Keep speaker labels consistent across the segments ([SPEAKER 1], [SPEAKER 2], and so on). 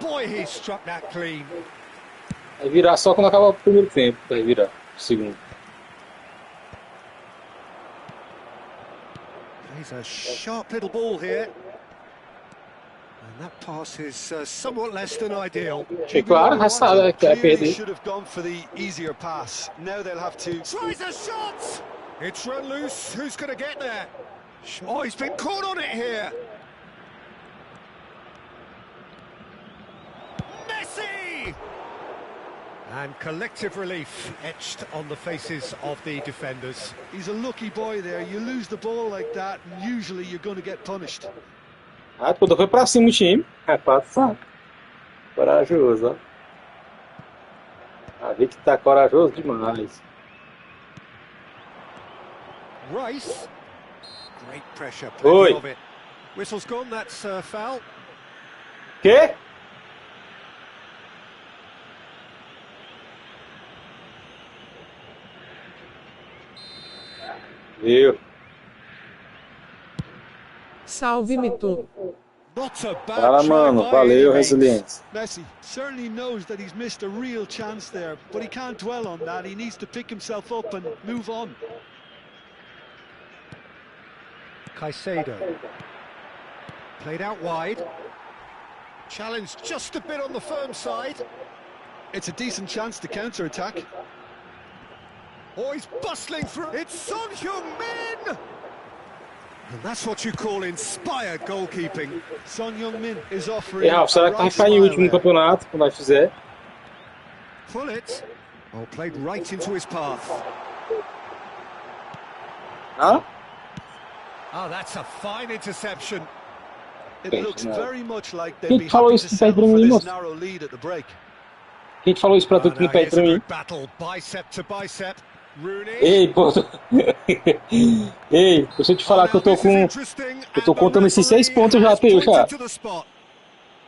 [SPEAKER 1] Boy, he struck that clean.
[SPEAKER 2] Vai virar só quando acabar o primeiro tempo. Vai virar o segundo.
[SPEAKER 1] Plays a sharp little ball here. And that pass is somewhat less than ideal.
[SPEAKER 2] É claro, raçada que vai perder.
[SPEAKER 3] Should have gone for the easier pass. Now they'll have to.
[SPEAKER 1] Tries a shot! It's run loose. Who's going to get there? Oh, he's been caught on it here. Messi! And collective relief etched on the faces of the defenders.
[SPEAKER 3] He's a lucky boy there. You lose the ball like that, and usually you're going to get punished.
[SPEAKER 2] Ah, quando foi pra cima o time. Rapaz, sabe? Corajoso, ó. Ah, vê que tá corajoso demais.
[SPEAKER 1] Rice. Great pressure.
[SPEAKER 2] Oi.
[SPEAKER 1] Of it. Whistle's gone, that's foul.
[SPEAKER 2] Quê? Viu?
[SPEAKER 4] Salve, Mitu.
[SPEAKER 1] Not a bad
[SPEAKER 2] Fala,
[SPEAKER 1] try
[SPEAKER 2] mano.
[SPEAKER 1] by
[SPEAKER 2] Valeu,
[SPEAKER 1] any means.
[SPEAKER 2] resiliência.
[SPEAKER 3] Messi certainly knows that he's missed a real chance there, but he can't dwell on that. He needs to pick himself up and move on.
[SPEAKER 1] Caicedo. Played out wide. Challenged just a bit on the firm side.
[SPEAKER 3] It's a decent chance to counter-attack.
[SPEAKER 1] Oh, he's bustling through. It's Son Heung-min! And that's what you call inspired goalkeeping.
[SPEAKER 3] Son Heung-min is
[SPEAKER 2] E
[SPEAKER 3] offering.
[SPEAKER 2] Ralf, será que vai ficar em último no campeonato quando nós fizer?
[SPEAKER 1] Pull it. Oh, played right into his path.
[SPEAKER 2] Hã?
[SPEAKER 1] Oh, that's a fine interception.
[SPEAKER 3] It looks very much like they'd
[SPEAKER 2] Quem
[SPEAKER 3] be
[SPEAKER 2] falou
[SPEAKER 3] happy
[SPEAKER 2] isso
[SPEAKER 3] to
[SPEAKER 2] que tá aí pra
[SPEAKER 3] settle for
[SPEAKER 2] mim,
[SPEAKER 3] this
[SPEAKER 2] moço?
[SPEAKER 3] narrow lead at the break.
[SPEAKER 2] Quem te falou isso pra tu que não pede pra mim?
[SPEAKER 1] Battle, bicep to bicep. Rooney.
[SPEAKER 2] Ei, pô. Ei, deixa eu te falar que eu tô com. Eu tô contando esses 6 pontos já, teu, já.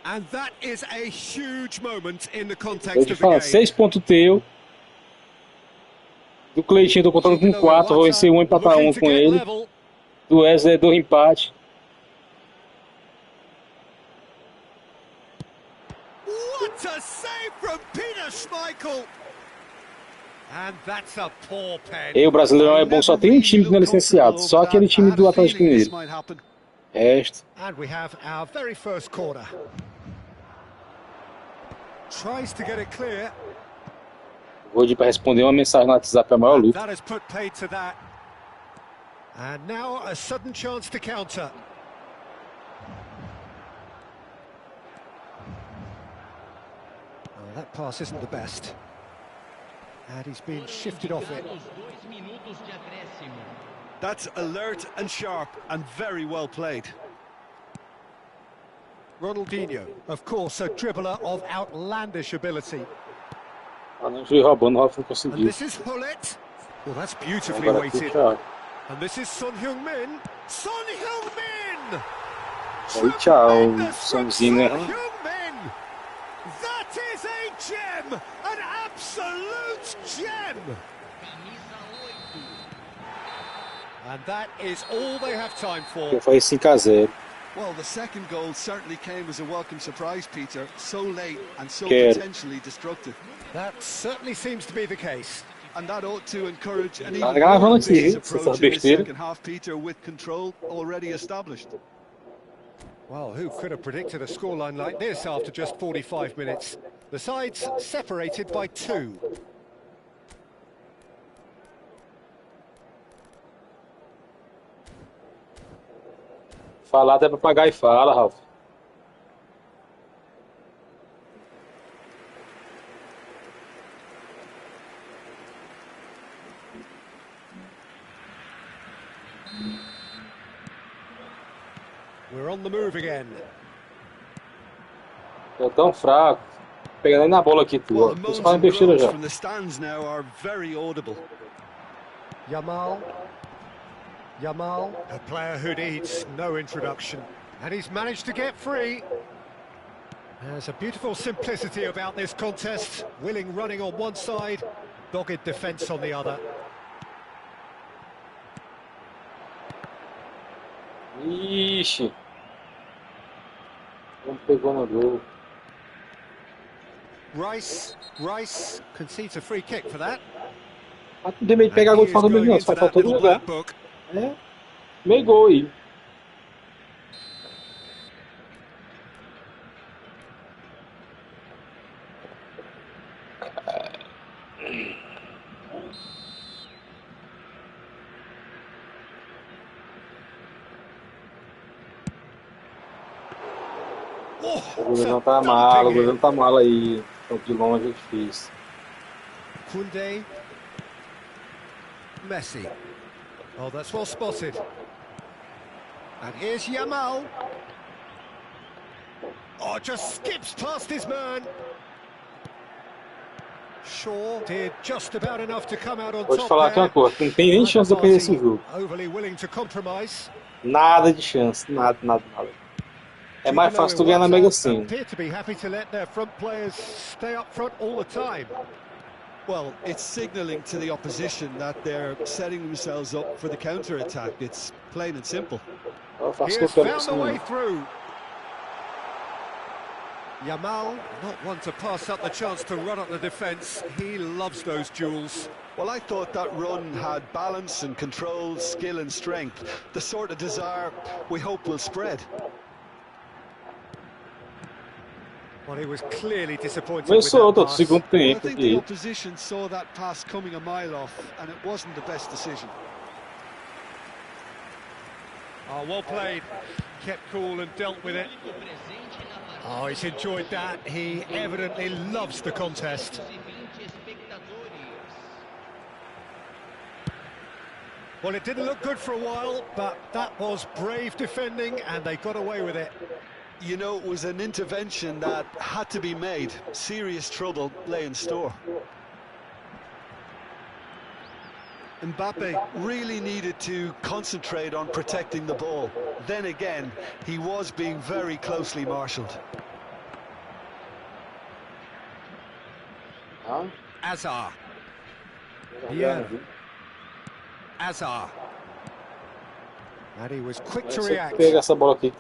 [SPEAKER 1] And that is a huge moment in the context
[SPEAKER 2] Eu te
[SPEAKER 1] of the
[SPEAKER 2] falo,
[SPEAKER 1] game.
[SPEAKER 2] 6 pontos teu. Do Cleitinho, eu tô contando com 4. Vou vencer um, empatar um com ele. Do Wesley, 2 empates.
[SPEAKER 1] What a save from Peter Schmeichel! And that's a poor pen.
[SPEAKER 2] E o Brasileirão é bom, só tem um time que não é licenciado. Só aquele time do Atlético Mineiro. Resto.
[SPEAKER 1] And we have our very first corner. Tries to get it clear.
[SPEAKER 2] Vou ir para responder uma mensagem no WhatsApp, é a maior luta.
[SPEAKER 1] That has put paid to that. And now a sudden chance to counter. Oh, that pass isn't the best. And he's been shifted off it.
[SPEAKER 3] That's alert and sharp and very well played.
[SPEAKER 1] Ronaldinho, of course, a dribbler of outlandish ability.
[SPEAKER 2] Não fui roubando, o Ralf não
[SPEAKER 1] And
[SPEAKER 2] conseguiu.
[SPEAKER 1] this is Hullet. Well, that's beautifully
[SPEAKER 2] Agora aqui,
[SPEAKER 1] weighted.
[SPEAKER 2] tchau.
[SPEAKER 1] And this is Son Heung-min. Son Heung-min!
[SPEAKER 2] Aí, tchau,
[SPEAKER 1] Tremendous from
[SPEAKER 2] Sonzinho, né?
[SPEAKER 1] Son Heung-min! That is a gem! An absolute gem! And that is all they have time for.
[SPEAKER 2] Eu falei 5-0.
[SPEAKER 3] Well, the second goal certainly came as a welcome surprise, Peter. So late and so
[SPEAKER 2] Quero.
[SPEAKER 3] potentially destructive.
[SPEAKER 1] That certainly seems to be the case.
[SPEAKER 3] And that ought to encourage an
[SPEAKER 2] Tá
[SPEAKER 3] even
[SPEAKER 2] gravando
[SPEAKER 3] more
[SPEAKER 2] aqui,
[SPEAKER 3] ambitious
[SPEAKER 2] essa
[SPEAKER 3] approach in this
[SPEAKER 2] besteira.
[SPEAKER 3] second half, Peter, with control already established.
[SPEAKER 1] Well, who could have predicted a scoreline like this after just 45 minutes? The sides separated by 2.
[SPEAKER 2] Falar até papagaio e fala, Ralf.
[SPEAKER 1] We're on the move again.
[SPEAKER 2] Tô tão fraco. Pegando aí na bola aqui, tu.
[SPEAKER 3] Well, the
[SPEAKER 2] Vocês
[SPEAKER 3] moans
[SPEAKER 2] fazem
[SPEAKER 3] and
[SPEAKER 2] besteira
[SPEAKER 3] groans
[SPEAKER 2] já.
[SPEAKER 3] from the stands now are very audible.
[SPEAKER 1] Yamal. A player who needs no introduction. And he's managed to get free. There's a beautiful simplicity about this contest. Willing running on one side, dogged defence on the other.
[SPEAKER 2] Ixi. Não pegou no gol.
[SPEAKER 1] Rice concedes a free kick for that.
[SPEAKER 2] Não tem meio de pegar gol de falta dele, não. Só faltou no lugar. É. Meio gol aí. O goleirão tá mal, o goleirão tá mal aí. Então de longe é difícil.
[SPEAKER 1] Koundé. Messi. Oh, that's well spotted. And here's Yamal. Oh, just skips past his man. Shaw did just about enough to come out on top.
[SPEAKER 2] Vou te falar aqui uma coisa, não tem nem chance de eu perder esse jogo.
[SPEAKER 1] Overly willing to compromise.
[SPEAKER 2] Nada de chance, nada. É mais fácil tu ganhar na Mega Sena.
[SPEAKER 3] Well, it's signaling to the opposition that they're setting themselves up for the counter-attack. It's plain and simple.
[SPEAKER 1] He has found the way through. Yamal, not one to pass up the chance to run up the defence. He loves those duels.
[SPEAKER 3] Well, I thought that run had balance and control, skill and strength. The sort of desire we hope will spread.
[SPEAKER 1] Well, he was clearly disappointed
[SPEAKER 2] with
[SPEAKER 1] that pass.
[SPEAKER 2] Segundo tempo,
[SPEAKER 3] I think the opposition saw that pass coming a mile off, and it wasn't the best decision.
[SPEAKER 1] Oh, well played. Kept cool and dealt with it. Oh, he's enjoyed that. He evidently loves the contest. Well, it didn't look good for a while, but that was brave defending, and they got away with it.
[SPEAKER 3] You know, it was an intervention that had to be made. Serious trouble lay in store. Mbappe really needed to concentrate on protecting the ball. Then again, he was being very closely marshalled.
[SPEAKER 1] Azar. Yeah. Azar. And he was quick to react.
[SPEAKER 2] Pega essa bola aqui.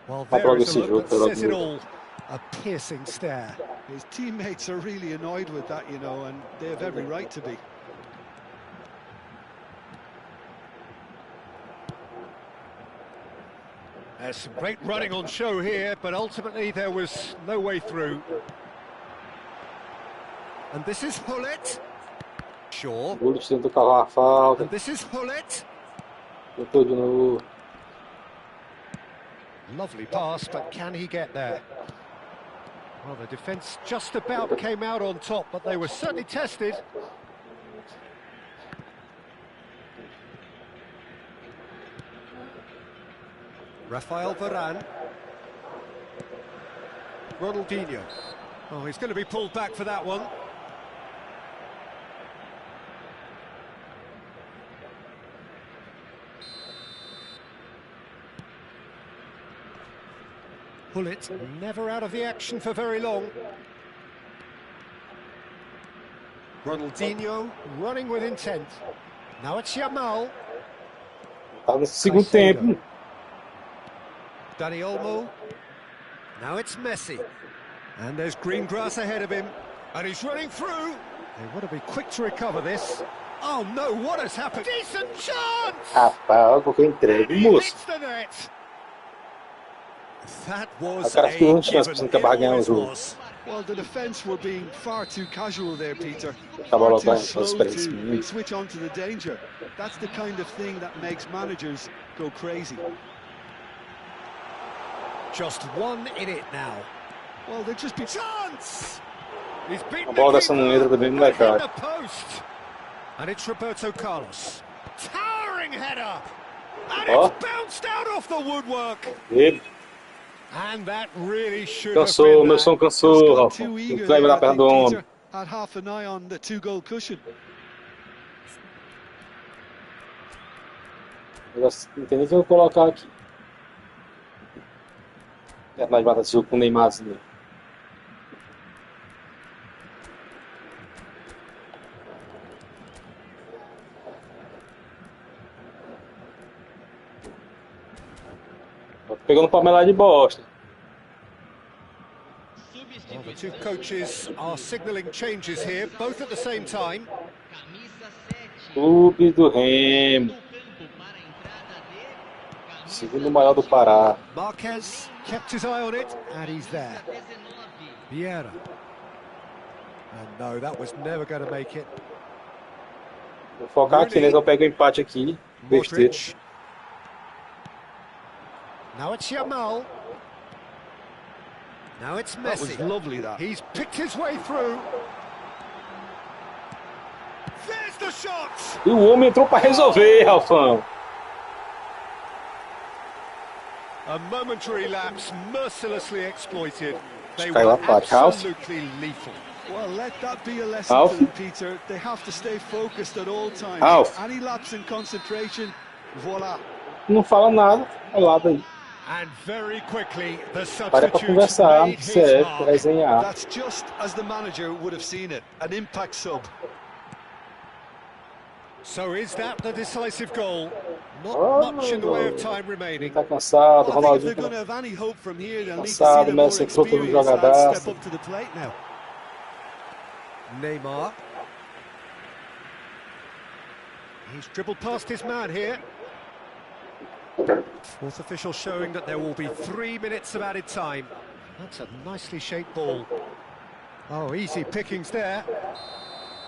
[SPEAKER 1] Well, there is a look that says it all. A piercing stare.
[SPEAKER 3] His teammates are really annoyed with that, you know, and they have every right to be.
[SPEAKER 1] There's some great running on show here, but ultimately there was no way through. And this is Hullet. Shaw. And this is Hullet. Lovely pass, but can he get there? Well, the defence just about came out on top, but they were certainly tested. Rafael Varane. Ronaldinho. Oh, he's going to be pulled back for that one. Hullet never out of the action for very long. Ronaldinho running with intent. Now it's Yamal.
[SPEAKER 2] Tá no segundo tempo.
[SPEAKER 1] Dani Olmo. Now it's Messi. And there's green grass ahead of him. And he's running through. They want to be quick to recover this. Oh no, what has happened? Decent chance!
[SPEAKER 2] Rapaz, porque eu entrego, moço.
[SPEAKER 1] The net. That was
[SPEAKER 2] a given.
[SPEAKER 3] Well, the defence were being far too casual there, Peter.
[SPEAKER 2] Far
[SPEAKER 3] too slow to switch on to the danger. That's the kind of thing that makes managers go crazy.
[SPEAKER 1] Just one in it now.
[SPEAKER 3] Well, they've just been...
[SPEAKER 1] Chance! He's beaten
[SPEAKER 2] the
[SPEAKER 1] post. And it's Roberto Carlos. Towering header! And it's bounced out off the woodwork. And that really should have been
[SPEAKER 2] meu som cansou, Rafa.
[SPEAKER 3] Had half an eye on the two-goal cushion.
[SPEAKER 2] Não tem nem que eu colocar aqui. É mais bata esse jogo com o Neymar assim. Pegando palmeira de bosta.
[SPEAKER 1] Well, the The two coaches are signalling changes here, both at the same time.
[SPEAKER 2] Clube do Remo. Segundo maior do Pará.
[SPEAKER 1] Marquez kept his eye on it, and he's there. Vieira. And no, that was never going to make it.
[SPEAKER 2] Vou focar aqui, né? Eu pego o empate aqui. Besteira.
[SPEAKER 1] Modric. Now it's Yamal. Now it's Messi.
[SPEAKER 3] That was lovely, that.
[SPEAKER 1] He's picked his way through. There's the shot!
[SPEAKER 2] E o homem entrou para resolver, Ralfão.
[SPEAKER 1] A momentary lapse mercilessly exploited. They
[SPEAKER 2] Caiu
[SPEAKER 1] were
[SPEAKER 2] a parte, Ralf.
[SPEAKER 1] absolutely lethal.
[SPEAKER 3] Well, let that be a lesson
[SPEAKER 2] Ralf.
[SPEAKER 3] to them, Peter. They have to stay focused at all times.
[SPEAKER 2] Ralf.
[SPEAKER 3] Any lapse in concentration, voila.
[SPEAKER 2] Não fala nada. Olha lá daí.
[SPEAKER 1] And very quickly, the
[SPEAKER 2] Para pra
[SPEAKER 1] substitute
[SPEAKER 2] conversar,
[SPEAKER 1] made his
[SPEAKER 2] sério,
[SPEAKER 1] mark.
[SPEAKER 2] resenhar.
[SPEAKER 3] That's just as the manager would have seen it. An impact sub.
[SPEAKER 1] So is that the decisive goal? Not
[SPEAKER 2] Oh.
[SPEAKER 1] much in the way of time remaining.
[SPEAKER 2] Tá cansado,
[SPEAKER 3] Well, I think if they're
[SPEAKER 2] Ronaldinho.
[SPEAKER 3] going to have any hope from here, they'll need to see
[SPEAKER 2] Cansado,
[SPEAKER 3] the more
[SPEAKER 2] Messi entrou todo
[SPEAKER 3] experienced lads
[SPEAKER 2] jogadaço.
[SPEAKER 3] step up to the plate now.
[SPEAKER 1] Neymar. He's dribbled past his man here. Fourth official showing that there will be 3 minutes of added time. That's a nicely shaped ball. Oh, easy pickings there.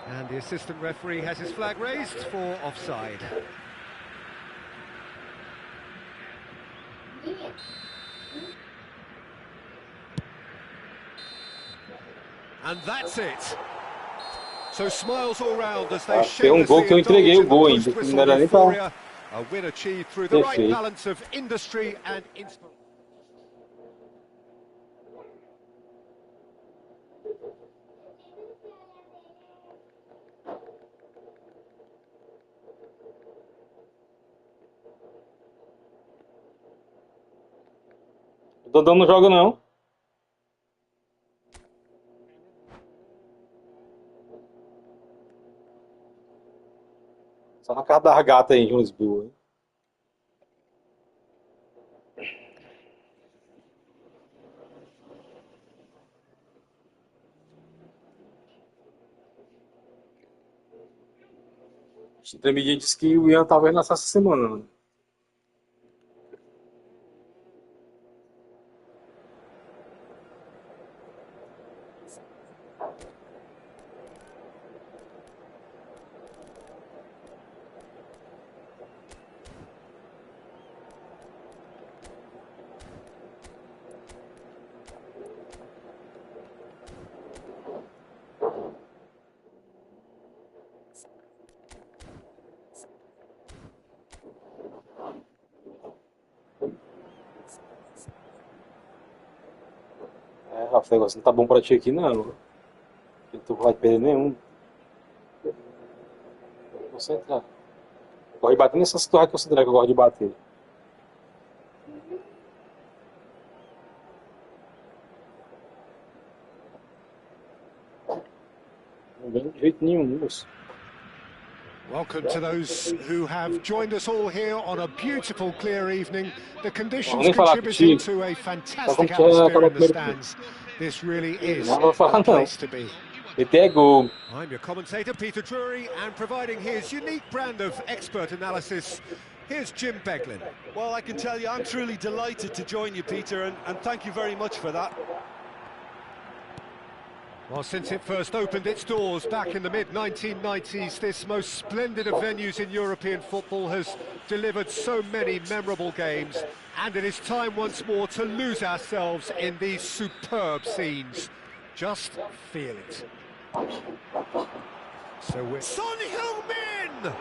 [SPEAKER 1] And the assistant referee has his flag raised for offside. And that's it. So smiles all round as they
[SPEAKER 2] Tem gol que eu entreguei o gol ainda, que não era nem pra...
[SPEAKER 1] A win achieved through the right
[SPEAKER 2] Perfeito.
[SPEAKER 1] balance of industry and inspiration.
[SPEAKER 2] O Dodão não joga, não. Só na casa da gata aí em Lisboa. Tem me disse que o Ian tava indo essa semana. Né? Rafa, o negócio não tá bom pra ti aqui, não. Tu vai perder nenhum. Vou concentrar. Eu gosto de bater nessas torres que eu considero que eu gosto de bater. Não vem de jeito nenhum, moço.
[SPEAKER 1] Welcome to those who have joined us all here on a beautiful, clear evening. The conditions
[SPEAKER 2] Nem falar
[SPEAKER 1] contributing
[SPEAKER 2] contigo.
[SPEAKER 1] to a fantastic
[SPEAKER 2] Tá como que é
[SPEAKER 1] atmosphere
[SPEAKER 2] aquela
[SPEAKER 1] in the
[SPEAKER 2] primeira-
[SPEAKER 1] stands. This really is
[SPEAKER 2] Não vou falar
[SPEAKER 1] the
[SPEAKER 2] não.
[SPEAKER 1] place to be.
[SPEAKER 2] ET é gol.
[SPEAKER 1] I'm your commentator, Peter Drury, and providing his unique brand of expert analysis, here's Jim Beglin.
[SPEAKER 3] Well, I can tell you, I'm truly delighted to join you, Peter, and thank you very much for that.
[SPEAKER 1] Well, since it first opened its doors back in the mid-1990s, this most splendid of venues in European football has delivered so many memorable games, and it is time once more to lose ourselves in these superb scenes. Just feel it. So we're... Son Heung-min!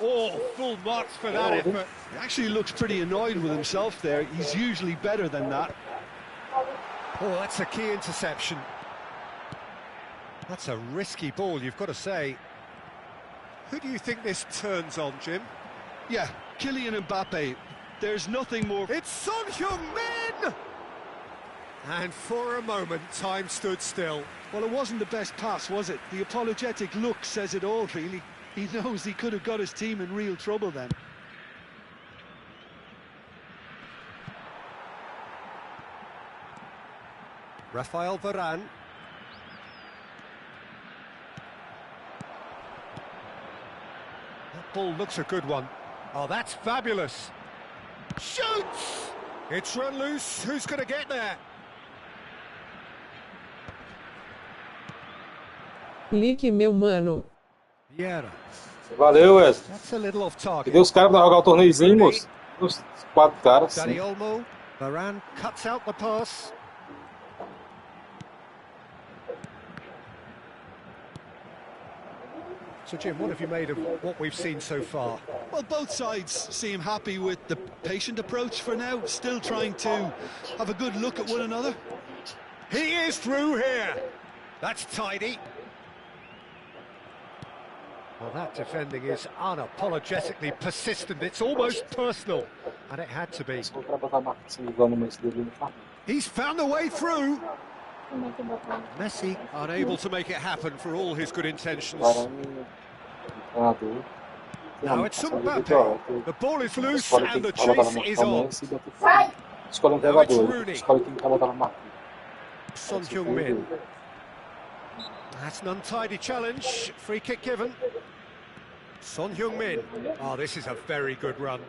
[SPEAKER 1] Oh, full marks for that effort.
[SPEAKER 3] He actually looks pretty annoyed with himself there. He's usually better than that.
[SPEAKER 1] Oh, that's a key interception. That's a risky ball, you've got to say. Who do you think this turns on, Jim?
[SPEAKER 3] Yeah, Kylian Mbappe. There's nothing more...
[SPEAKER 1] It's Son Heung-min! And for a moment, time stood still.
[SPEAKER 3] Well, it wasn't the best pass, was it? The apologetic look says it all, really. He knows he could have got his team in real trouble then.
[SPEAKER 1] Rafael Varane. That ball looks a good one. Oh, that's fabulous. Shoots! It's run loose. Who's going to get there?
[SPEAKER 4] Clique, meu mano.
[SPEAKER 1] Vieira.
[SPEAKER 2] Valeu, Wesley.
[SPEAKER 1] That's a little off
[SPEAKER 2] E
[SPEAKER 1] target.
[SPEAKER 2] deu os caras pra jogar o torneiozinho, moço. Os 4 caras,
[SPEAKER 1] Dani
[SPEAKER 2] sim.
[SPEAKER 1] Olmo. Varane cuts out the pass. So, Jim, what have you made of what we've seen so far?
[SPEAKER 3] Well, both sides seem happy with the patient approach for now, still trying to have a good look at one another.
[SPEAKER 1] He is through here. That's tidy. Well, that defending is unapologetically persistent. It's almost personal, and it had to be. He's found a way through. Messi unable to make it happen for all his good intentions. Now it's Mbappe. The ball is loose and the chase is on. Now it's Rooney. Son Heung-min. That's an untidy challenge. Free kick given. Son Heung-min. Oh, this is a very good run.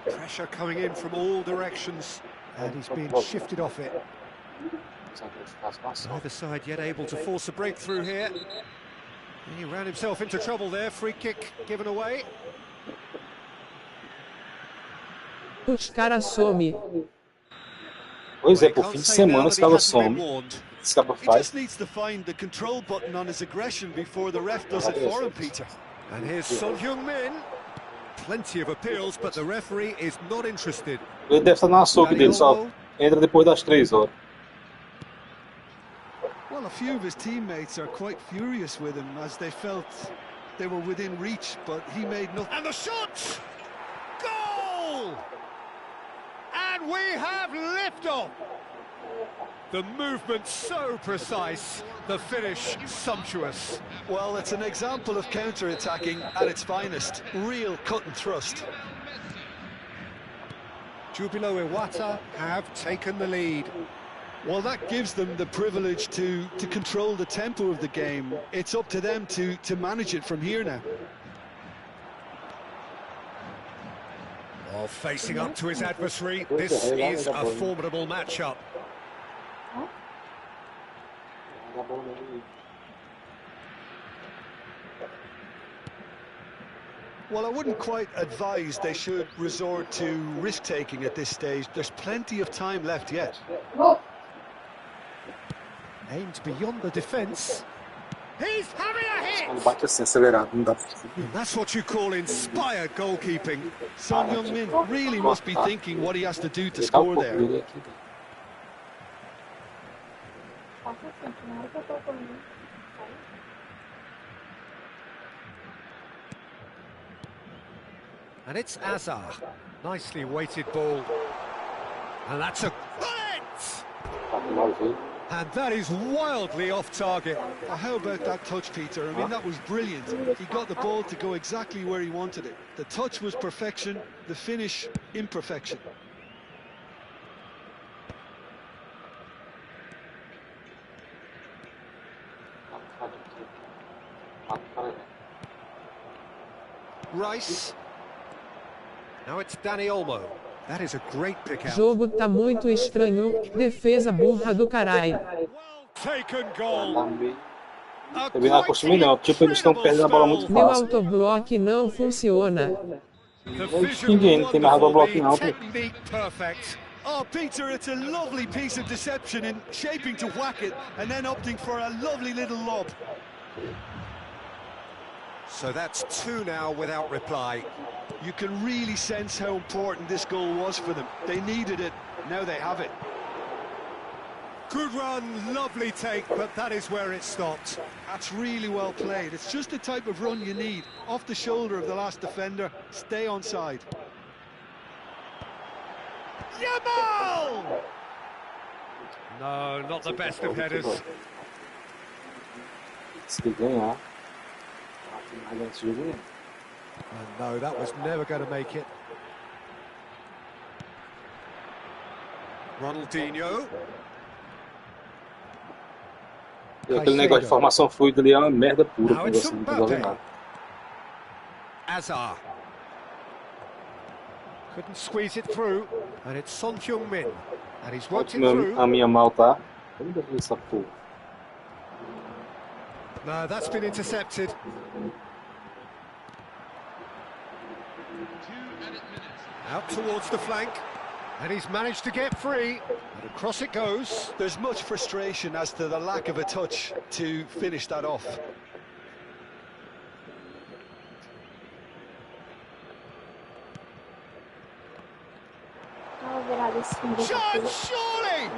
[SPEAKER 1] Pressure coming in from all directions, and he's been shifted off it. Neither side yet able to force a breakthrough here. He ran himself into trouble there. Free kick given away.
[SPEAKER 4] Os caras some.
[SPEAKER 2] Pois é, por fim de semana os caras somem. Esse cara
[SPEAKER 3] He
[SPEAKER 2] faz.
[SPEAKER 3] just needs to find the control button on his aggression before the ref does it for him, Peter.
[SPEAKER 1] And here's Son Heung-min. Plenty of appeals, but the referee is not interested.
[SPEAKER 2] Ele deve estar no açougue dele, só entra depois das 3 horas.
[SPEAKER 3] Well, a few of his teammates are quite furious with him as they felt they were within reach, but he made nothing.
[SPEAKER 1] And the shot! Goal! And we have liftoff! The movement so precise, the finish sumptuous.
[SPEAKER 3] Well, it's an example of counter-attacking at its finest. Real cut and thrust.
[SPEAKER 1] Jubilo Iwata have taken the lead.
[SPEAKER 3] Well, that gives them the privilege to control the tempo of the game. It's up to them to manage it from here now.
[SPEAKER 1] Oh, facing up to his adversary, this is a formidable matchup.
[SPEAKER 3] Well, I wouldn't quite advise they should resort to risk-taking at this stage. There's plenty of time left yet.
[SPEAKER 1] Aimed beyond the defence. He's having a hit!
[SPEAKER 2] Bate assim acelerado, não dá pra seguir.
[SPEAKER 1] That's what you call inspired goalkeeping.
[SPEAKER 3] Son Heung-min really must be thinking what he has to do to score there.
[SPEAKER 1] And it's Azar. Nicely weighted ball. And that's a bullet! And that is wildly off target.
[SPEAKER 3] Well, how about that touch, Peter? I mean, that was brilliant. He got the ball to go exactly where he wanted it. The touch was perfection, the finish, imperfection.
[SPEAKER 1] Rice. Now it's Dani Olmo. That is a great pick out.
[SPEAKER 4] Jogo tá muito estranho. Defesa burra do carai.
[SPEAKER 1] Well taken goal. A
[SPEAKER 2] Também não acostumei não, tipo eles estão perdendo a bola muito
[SPEAKER 4] Meu
[SPEAKER 2] fácil.
[SPEAKER 4] autoblock não funciona.
[SPEAKER 1] The
[SPEAKER 2] Ninguém tem mais autoblock não, pô.
[SPEAKER 1] technique perfect.
[SPEAKER 3] Oh, Peter, it's a lovely piece of deception in shaping to whack it and then opting for a lovely little lob.
[SPEAKER 1] So that's two now without reply.
[SPEAKER 3] You can really sense how important this goal was for them. They needed it, now they have it.
[SPEAKER 1] Good run, lovely take, but that is where it stopped.
[SPEAKER 3] That's really well played. It's just the type of run you need. Off the shoulder of the last defender, stay onside.
[SPEAKER 1] Yamal! No, not the best of headers.
[SPEAKER 2] Se ganhar, esse jogo
[SPEAKER 1] And no, that was never going to make it. Ronaldinho.
[SPEAKER 2] E aquele negócio de formação fluida ali é uma merda pura,
[SPEAKER 1] Now
[SPEAKER 2] não
[SPEAKER 1] it's
[SPEAKER 2] gosto de resolver
[SPEAKER 1] Mbappe.
[SPEAKER 2] nada.
[SPEAKER 1] Azar. Couldn't squeeze it through, and it's Son Heung-min, and he's worked it through.
[SPEAKER 2] A minha mal tá. Como deve essa porra?
[SPEAKER 1] No, that's been intercepted. Out towards the flank, and he's managed to get free, and across it goes.
[SPEAKER 3] There's much frustration as to the lack of a touch to finish that off.
[SPEAKER 1] Shot, surely!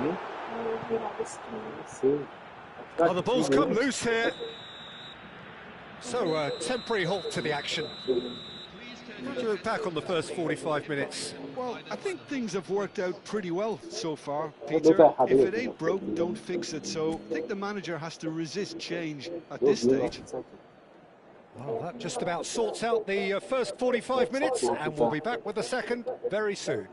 [SPEAKER 1] Oh, the ball's come loose here. So, temporary halt to the action. How do you look back on the first 45 minutes?
[SPEAKER 3] Well, I think things have worked out pretty well so far, Peter. If it ain't broke, don't fix it. So I think the manager has to resist change at this stage.
[SPEAKER 1] Well, that just about sorts out the first 45 minutes, and we'll be back with the second very soon.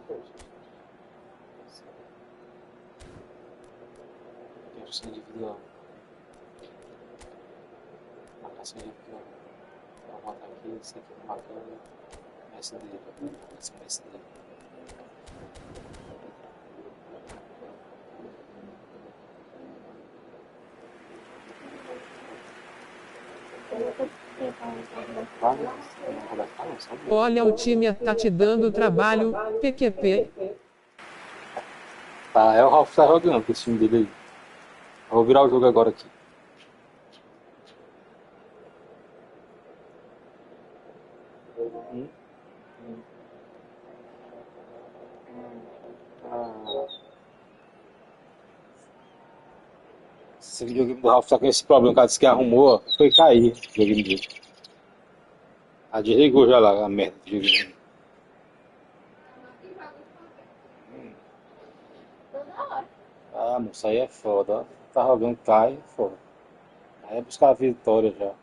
[SPEAKER 4] Olha, o time tá te dando trabalho, PQP.
[SPEAKER 2] Tá, é o Ralf tá jogando com esse time dele aí. Eu vou virar o jogo agora aqui. Esse videogame do Ralf tá com esse problema, o cara disse que arrumou, foi cair o videogame dele. Ah, desligou já lá a merda do videogame. Ah, moça, aí é foda, ó. Tá jogando, cai, é foda. Aí é buscar a vitória já.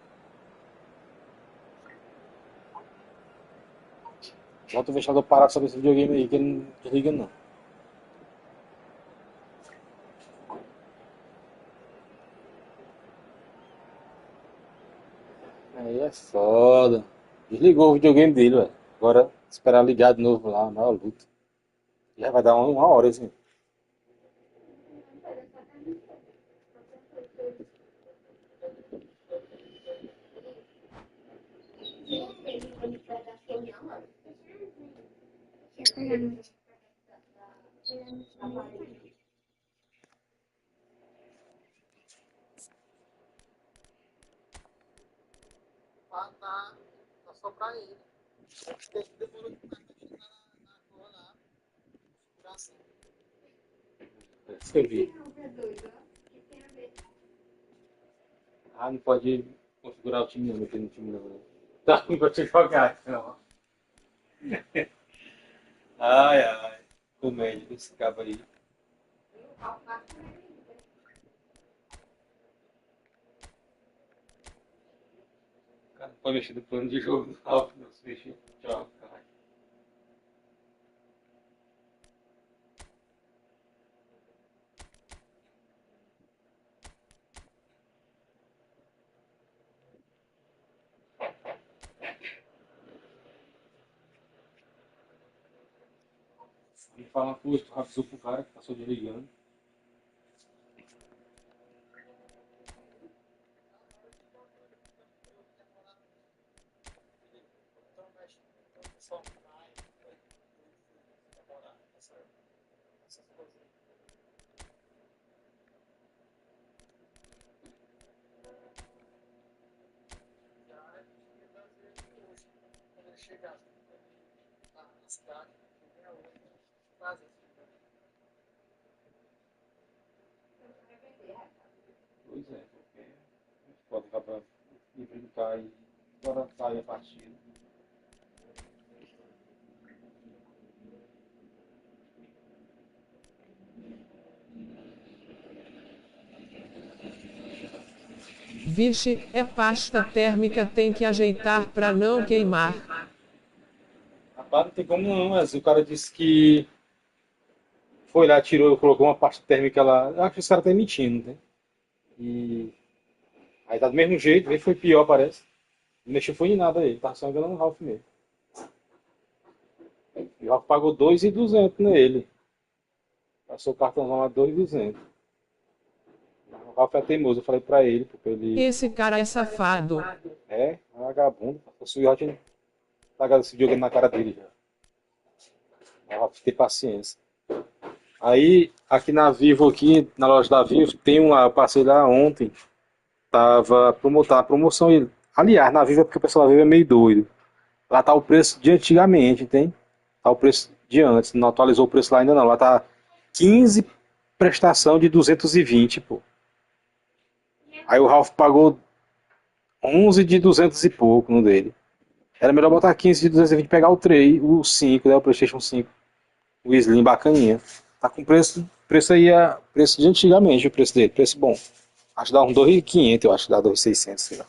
[SPEAKER 2] Bota o vexador parar sobre esse videogame aí, que ele não desliga não. Aí é foda. Desligou o videogame dele, velho. Agora esperar ligar de novo lá, maior luta. Já vai dar uma hora assim. Escrevi. Ah, não pode configurar o time não, meter no time não. Tá ruim pra te jogar, não. Ai, ai. Comédia desse cabo aí. O cara não pode mexer no plano de jogo do Ralf, não. Se mexer, tchau, caralho. Ele fala uma coisa, tu rapidou pro cara que passou desligando. Pois é, porque pode acabar de brincar e agora sai a partida.
[SPEAKER 4] Vixe, é pasta térmica, tem que ajeitar pra não queimar.
[SPEAKER 2] Rapaz, não tem como não, mas o cara disse que foi lá, tirou, colocou uma pasta térmica lá. Eu acho que esse cara tá mentindo, né? E Aí tá do mesmo jeito, ele foi pior, parece. Não mexeu foi em nada aí, tava só enganando o Ralph mesmo. E o Ralph pagou 2.200 nele. Passou o cartãozão lá 2.200. O Ralph é teimoso, eu falei pra ele, porque ele
[SPEAKER 4] Esse cara é safado.
[SPEAKER 2] é vagabundo. Se o Yacht tacar esse videogame na cara dele já. O Ralph tem paciência. Aí, aqui na Vivo, aqui, na loja da Vivo, tem uma, eu passei lá ontem, tá promoção. Aliás, na Vivo é porque o pessoal da Vivo é meio doido. Lá tá o preço de antigamente, tem? Tá o preço de antes, não atualizou o preço lá ainda não. Lá tá 15 prestação de 220, pô. Aí o Ralph pagou 11 de 200 e pouco no dele. Era melhor botar 15 de 220 e pegar o 3, o 5, né, o PlayStation 5. O Slim bacaninha. Tá com preço aí, preço de antigamente, o preço dele, preço bom. Acho que dá uns 2.500, eu acho que dá 2.600, sei lá.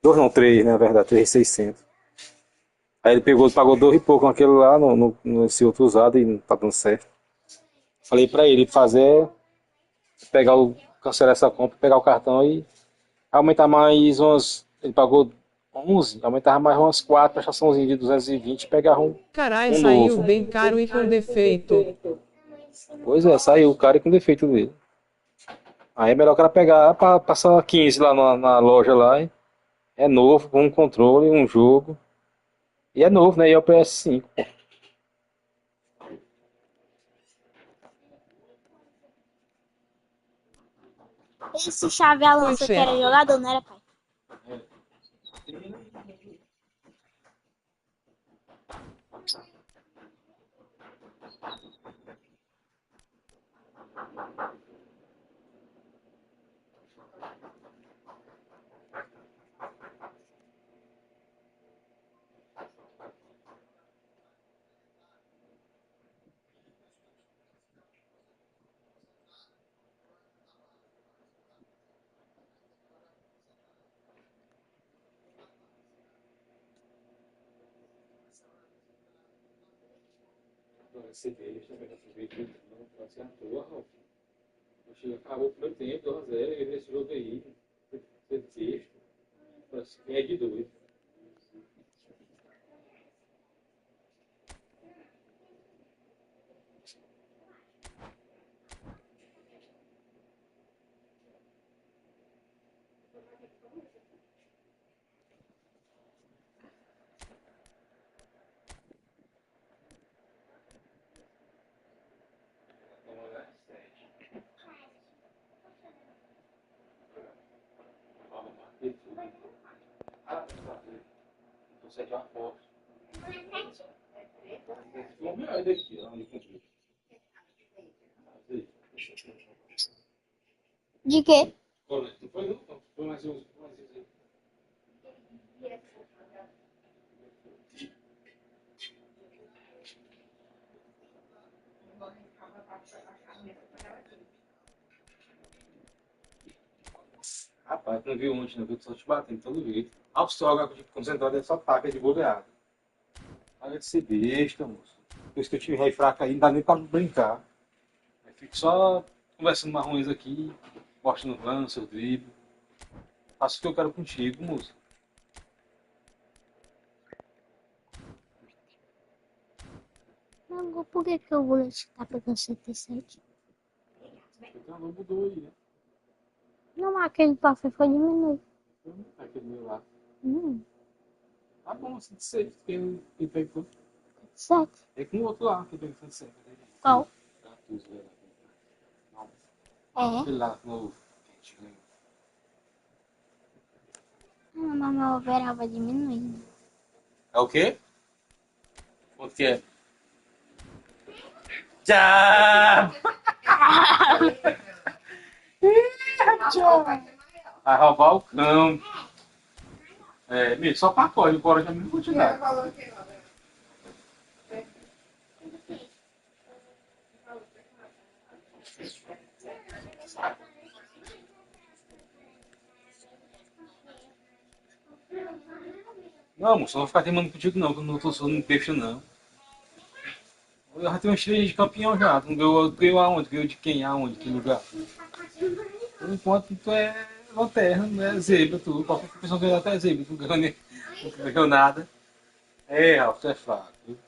[SPEAKER 2] 2 não, 3, né, na verdade, 3.600. Aí ele pagou 2 e pouco naquele lá, nesse outro usado e não tá dando certo. Falei pra ele fazer, cancelar essa compra, pegar o cartão e aumentar mais umas, ele pagou 11, aumentava mais umas 4 prestaçãozinhas de 220 e pegar
[SPEAKER 4] Carai,
[SPEAKER 2] um
[SPEAKER 4] saiu
[SPEAKER 2] novo.
[SPEAKER 4] bem caro e com defeito.
[SPEAKER 2] Pois é, saiu o cara com defeito dele. Aí é melhor o cara pegar, passar 15 lá na loja lá. É novo, com um controle, um jogo. E é novo, né? E é o PS5.
[SPEAKER 5] Esse Xavi Alonso
[SPEAKER 4] Pois
[SPEAKER 5] que
[SPEAKER 4] é.
[SPEAKER 5] era jogador, não era, pai?
[SPEAKER 2] Acabou o primeiro tempo, 2 a 0, e esse jogo aí, texto, é de doido. Você já aposta. Vamos ver daqui, onde comprei.
[SPEAKER 5] De quê?
[SPEAKER 2] Foi não? Foi mais um. Rapaz, não viu ontem, não viu que só te batendo todo jeito. Ao seu água concentrada é só taca de goleada. Para de ser besta, moço. Depois que eu tive rei fraca aí, não dá nem pra brincar. Eu fico só conversando marrões aqui, mostrando lance, o drible. Faço o que eu quero contigo, moço.
[SPEAKER 5] Não, por que que o Bullet tá pegando 107?
[SPEAKER 2] Então não mudou aí, né?
[SPEAKER 5] Não, aquele passo foi diminuir.
[SPEAKER 2] Aquele meu lá.
[SPEAKER 5] Hum,
[SPEAKER 2] Tá bom, 106. Quem pegou?
[SPEAKER 5] 7.
[SPEAKER 2] É com o outro lá, que pegou 106.
[SPEAKER 5] Qual?
[SPEAKER 2] Não,
[SPEAKER 5] É?
[SPEAKER 2] aquele lá novo. Que a gente ganhou.
[SPEAKER 5] Ah, mas meu overall vai diminuindo.
[SPEAKER 2] É o quê? Quanto que é? Tchau! Vai roubar o campo. É, mesmo, só pacote, agora já me quantidade. Não, moço, não vou ficar teimando contigo não, que eu não tô só no peixe não. Eu já tenho uma estrela de campeão já. Tu ganhou aonde? Ganhou de quem? Aonde? Que lugar? Por enquanto tu é lanterna, não é zebra, tu. Qualquer pessoa ganhou até zebra, tu ganhou, não ganhou nada. É, Ralf, tu é fraco. Viu?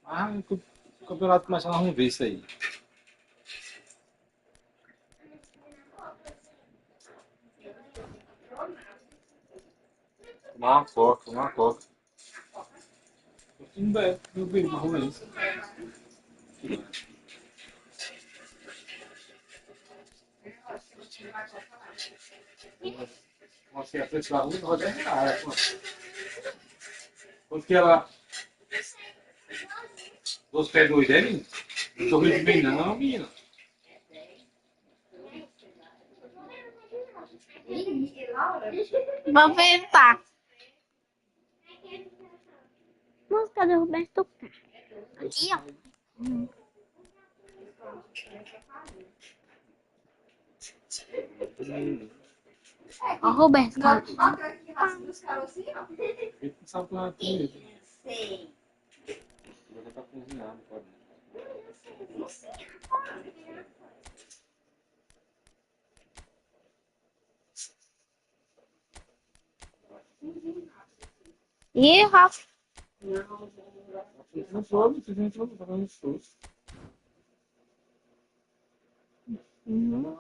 [SPEAKER 2] Mas o campeonato começa, nós vamos ver isso aí. Tomar uma coca, tomar uma coca. Não bebe, não bebe, mas ruim isso. Nossa, a preço da rua, roda R$10, pô. Quanto que ela... 12 pés dois, é, menino? Não tô rindo bem não, menino.
[SPEAKER 5] Vou tentar. Música do Roberto Carlos. Aqui, ó. Ó, Roberto Carlos.
[SPEAKER 2] Ele não sabe lá tudo. Vou tentar cozinhar, não pode.
[SPEAKER 5] Ih, Rafa.
[SPEAKER 2] Não pode, simplesmente não tá fazendo esforço.
[SPEAKER 5] Uhum.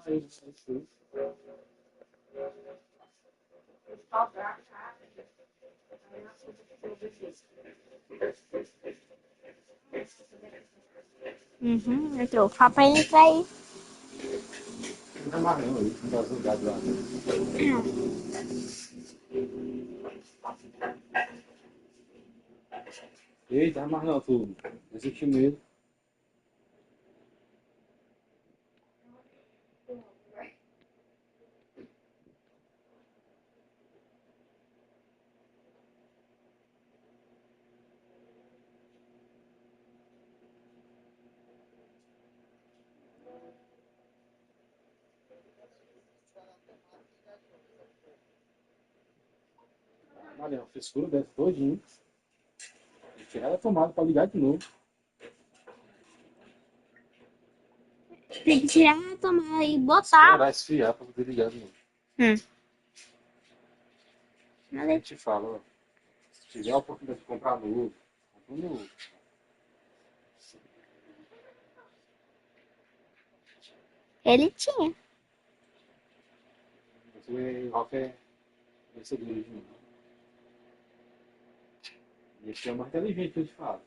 [SPEAKER 5] Uhum. Entrou. Fala pra ele entrar aí.
[SPEAKER 2] Não tá mais não, isso não tá zangado lá. Ei, tá mais não, tudo. Eu senti medo. Olha, a frescura deve todinho. E tirar a tomada pra ligar de novo.
[SPEAKER 5] Tem que tirar a tomada e botar.
[SPEAKER 2] Esperar esfriar pra poder ligar de novo. A
[SPEAKER 5] Nada.
[SPEAKER 2] gente fala, ó, se tiver a oportunidade de comprar novo, compra novo.
[SPEAKER 5] Ele tinha.
[SPEAKER 2] Você, Ralf é vencedor de novo. E esse é o mais inteligente que eu te falo.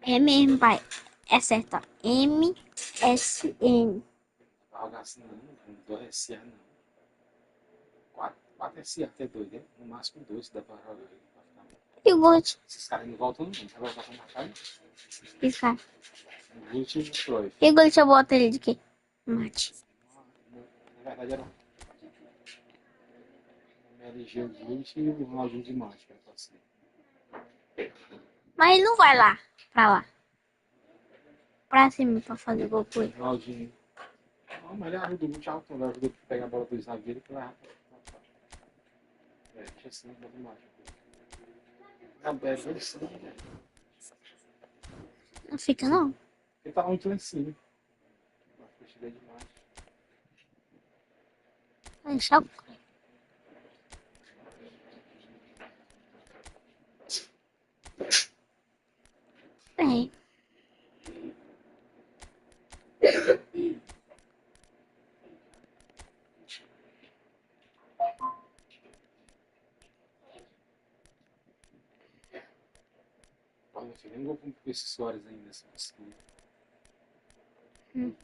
[SPEAKER 5] É mesmo, pai. É certo, ó. MSN.
[SPEAKER 2] Não vai jogar assim não, 2 SA não. 4 SA até 2, né? No máximo 2 se dá pra jogar.
[SPEAKER 5] E o Gucci?
[SPEAKER 2] Esses caras não voltam não, vai voltar pra marcar.
[SPEAKER 5] Esse cara.
[SPEAKER 2] O Gucci e o Cruyff.
[SPEAKER 5] E o Gucci eu boto ele de quê? Mate.
[SPEAKER 2] Na verdade era o LG, o Gucci e o Ronaldinho de Mate, que pode ser.
[SPEAKER 5] Mas ele não vai lá. Pra lá. Pra cima pra fazer gol com ele.
[SPEAKER 2] Ronaldinho. Não, mas ele ajuda o Gucci alto, ele ajuda a pegar a bola do zagueiro e vai rápido. É, deixa assim, bota o Mate. Não, é assim, né?
[SPEAKER 5] Não fica, não.
[SPEAKER 2] Ele tá muito lá em cima. Acho que eu demais.
[SPEAKER 5] Vai deixar o... Bem.
[SPEAKER 2] Olha, meu filho, eu não vou com esses Soares ainda nessa mistura. Eu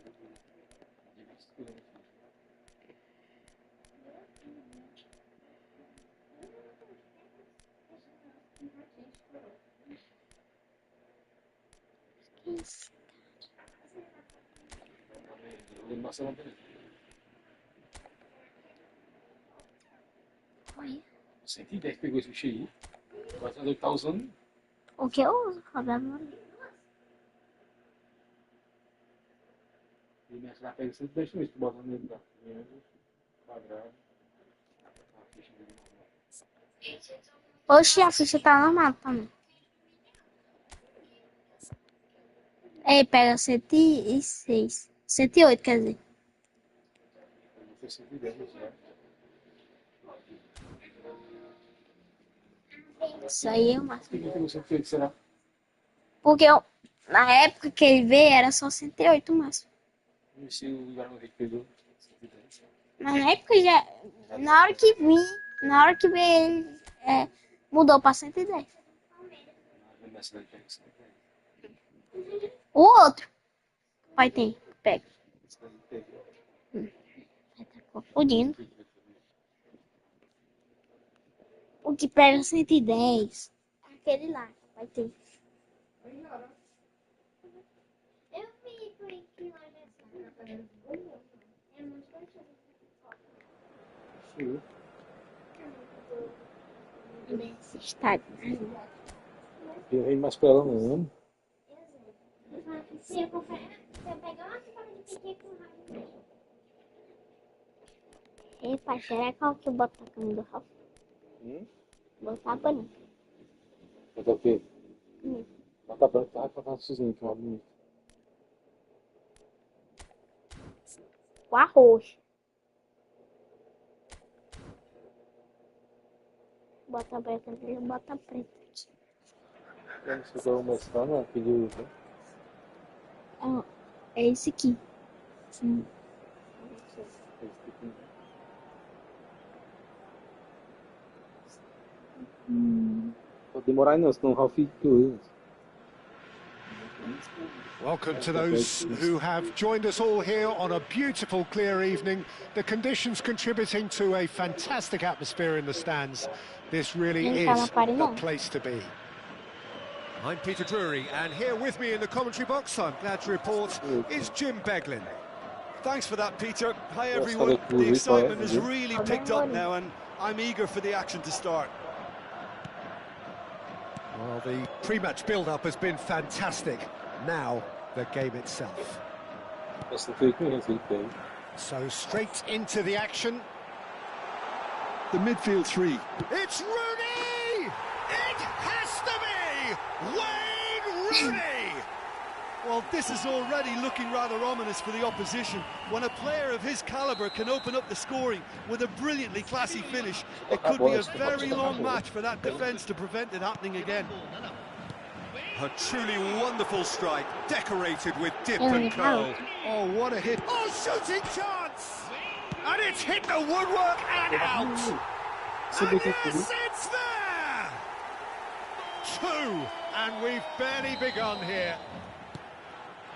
[SPEAKER 2] Barcelona também.
[SPEAKER 5] Olha.
[SPEAKER 2] 110 pegou esse bicho aí. Agora ele tá usando.
[SPEAKER 5] O que eu uso? Roberto.
[SPEAKER 2] E nessa pega 110 também, se tu bota nele lá. Quadrado. A ficha dele.
[SPEAKER 5] Oxi, a ficha tá normal também. Aí pega 106. 108, quer dizer.
[SPEAKER 2] Foi 110 já.
[SPEAKER 5] Isso aí é o
[SPEAKER 2] Por
[SPEAKER 5] máximo.
[SPEAKER 2] que você fez, será?
[SPEAKER 5] Porque na época que ele veio era só 108 o máximo.
[SPEAKER 2] E se o Igor Henrique pegou 110?
[SPEAKER 5] Mas na época já. Na hora que veio ele mudou pra 110.
[SPEAKER 2] Nessa daí pega 110.
[SPEAKER 5] O outro. Vai ter. Pega.
[SPEAKER 2] Essa daí pega.
[SPEAKER 5] Tá confundindo. O que pega 110. Aquele lá. Vai ter.
[SPEAKER 2] Sim.
[SPEAKER 5] Nesse estádio.
[SPEAKER 2] Eu vim mais pra ela não.
[SPEAKER 5] Se eu pegar uma sacola de piqui com raiva. Epa, será que é o que bota a cama do Ralf? Botar a panela.
[SPEAKER 2] Botar o quê? Bota branco, tá? Pra fazer sozinho, que é uma bonita.
[SPEAKER 5] O arroz. Bota branca nele, bota preta.
[SPEAKER 2] Eu não sei qual é o mais caro, não. Aquele, né?
[SPEAKER 5] Ó, é esse aqui. Sim.
[SPEAKER 2] Pode demorar não, senão o Ralf fica.
[SPEAKER 1] Welcome to those who have joined us all here on a beautiful, clear evening. The conditions contributing to a fantastic atmosphere in the stands. This really is the place to be. I'm Peter Drury, and here with me in the commentary box, I'm glad to report, is Jim Beglin.
[SPEAKER 3] Thanks for that, Peter. Hi, everyone. The excitement has really picked up now, and I'm eager for the action to start.
[SPEAKER 1] Well, the pre-match build-up has been fantastic. Now, the game itself. So straight into the action.
[SPEAKER 3] The midfield three.
[SPEAKER 1] It's Rooney! It has to be Wayne Rooney!
[SPEAKER 3] Well, this is already looking rather ominous for the opposition. When a player of his calibre can open up the scoring with a brilliantly classy finish, it could be a very long match for that defence to prevent it happening again.
[SPEAKER 1] A truly wonderful strike, decorated with dip and curl.
[SPEAKER 3] Oh, what a hit.
[SPEAKER 1] Oh, shooting chance! And it's hit the woodwork and out! And yes, it's there! 2, and we've barely begun here.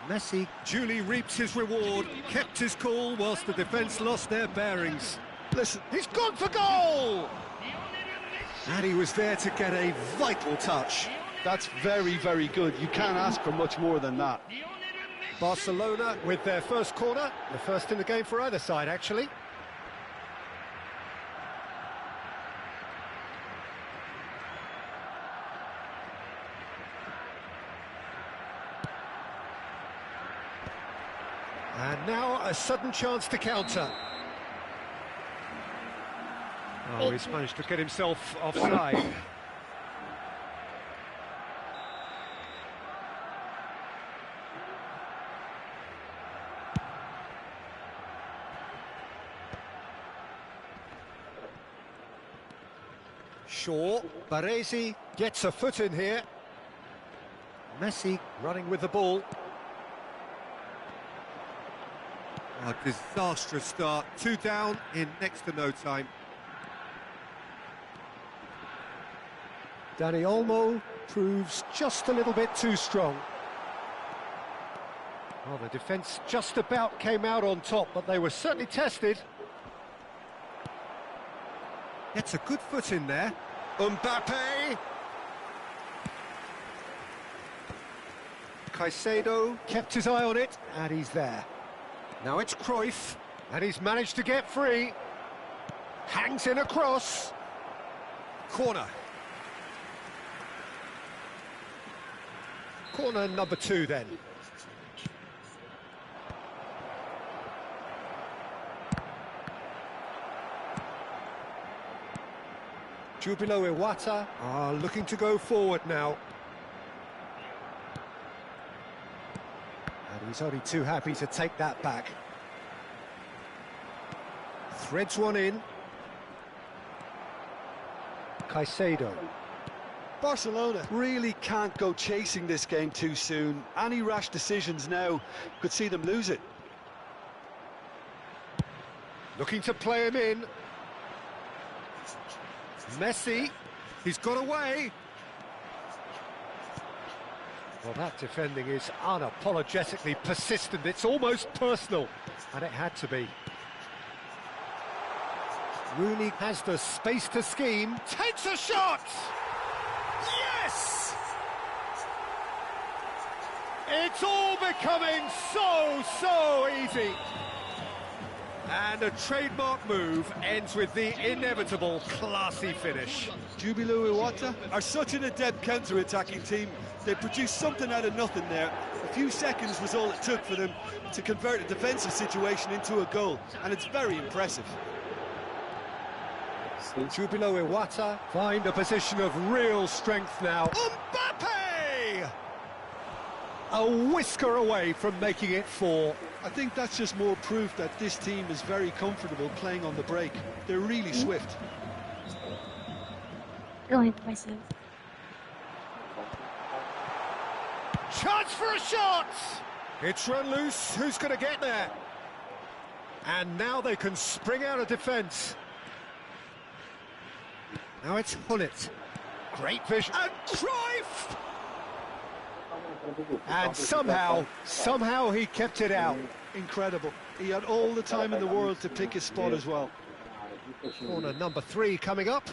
[SPEAKER 1] Messi duly reaps his reward, kept his cool whilst the defence lost their bearings. Listen, he's gone for goal! And he was there to get a vital touch.
[SPEAKER 3] That's very, very good. You can't ask for much more than that.
[SPEAKER 1] Barcelona with their first corner, the first in the game for either side, actually. And now a sudden chance to counter. Oh, he's managed to get himself offside. Shaw, Baresi gets a foot in here. Messi running with the ball. A disastrous start, 2 down in next to no time. Dani Olmo proves just a little bit too strong. Well, the defence just about came out on top, but they were certainly tested. Gets a good foot in there. Mbappe! Caicedo kept his eye on it, and he's there. Now it's Cruyff, and he's managed to get free. Hangs in a cross. Corner. Corner number 2 then. Jubilo Iwata are looking to go forward now. And he's only too happy to take that back. Threads one in. Caicedo.
[SPEAKER 3] Barcelona really can't go chasing this game too soon. Any rash decisions now could see them lose it.
[SPEAKER 1] Looking to play him in. Messi, he's got away. Well, that defending is unapologetically persistent. It's almost personal, and it had to be. Rooney has the space to scheme, takes a shot! Yes! It's all becoming so easy. And a trademark move ends with the inevitable classy finish.
[SPEAKER 3] Jubilo Iwata are such an adept counter-attacking team. They produced something out of nothing there. A few seconds was all it took for them to convert a defensive situation into a goal, and it's very impressive.
[SPEAKER 1] Jubilo Iwata find a position of real strength now. Mbappe! A whisker away from making it 4.
[SPEAKER 3] I think that's just more proof that this team is very comfortable playing on the break. They're really swift.
[SPEAKER 5] Going for myself.
[SPEAKER 1] Chance for a shot! It's run loose. Who's going to get there? And now they can spring out of defence. Now it's Hullet. Great vision. And Cruyff! And somehow he kept it out.
[SPEAKER 3] Incredible. He had all the time in the world to pick his spot as well.
[SPEAKER 1] Corner number 3 coming up.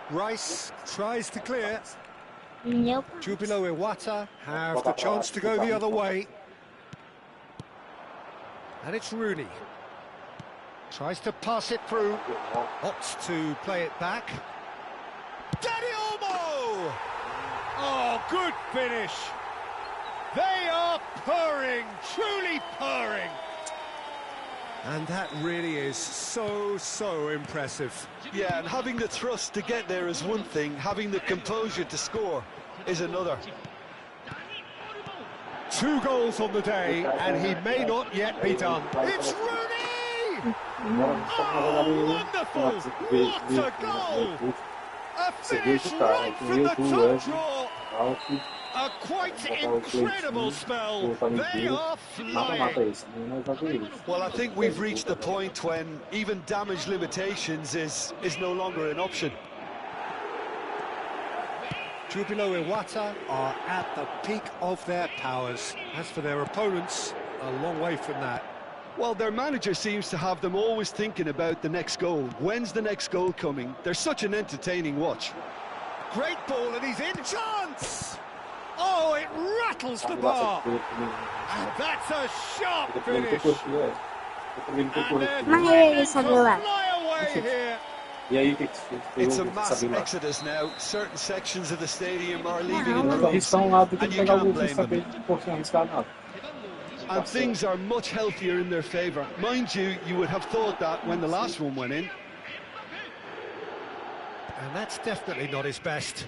[SPEAKER 1] Rice tries to clear.
[SPEAKER 5] Nope.
[SPEAKER 1] Jubilo Iwata have the chance to go the other way. And it's Rooney. Tries to pass it through. Opts to play it back. Dani Olmo! Oh, good finish. They are purring, truly purring. And that really is so impressive.
[SPEAKER 3] Yeah, and having the thrust to get there is one thing, having the composure to score is another.
[SPEAKER 1] 2 goals on the day, and he may not yet be done. It's Rooney! Oh, wonderful! What a goal! A finish right from the top draw! A quite incredible spell. They are flying.
[SPEAKER 3] Well, I think we've reached the point when even damage limitations is no longer an option.
[SPEAKER 1] Jubilo Iwata are at the peak of their powers. As for their opponents, a long way from that.
[SPEAKER 3] Well, their manager seems to have them always thinking about the next goal. When's the next goal coming? They're such an entertaining watch.
[SPEAKER 1] Great ball, and he's in. Chance! Oh, it rattles the bar. And that's a sharp finish. And they're threatening to fly away here.
[SPEAKER 3] It's a mass exodus now. Certain sections of the stadium are leaving in droves, and you can't blame them. And things are much healthier in their favour. Mind you, you would have thought that when the last one went in.
[SPEAKER 1] And that's definitely not his best.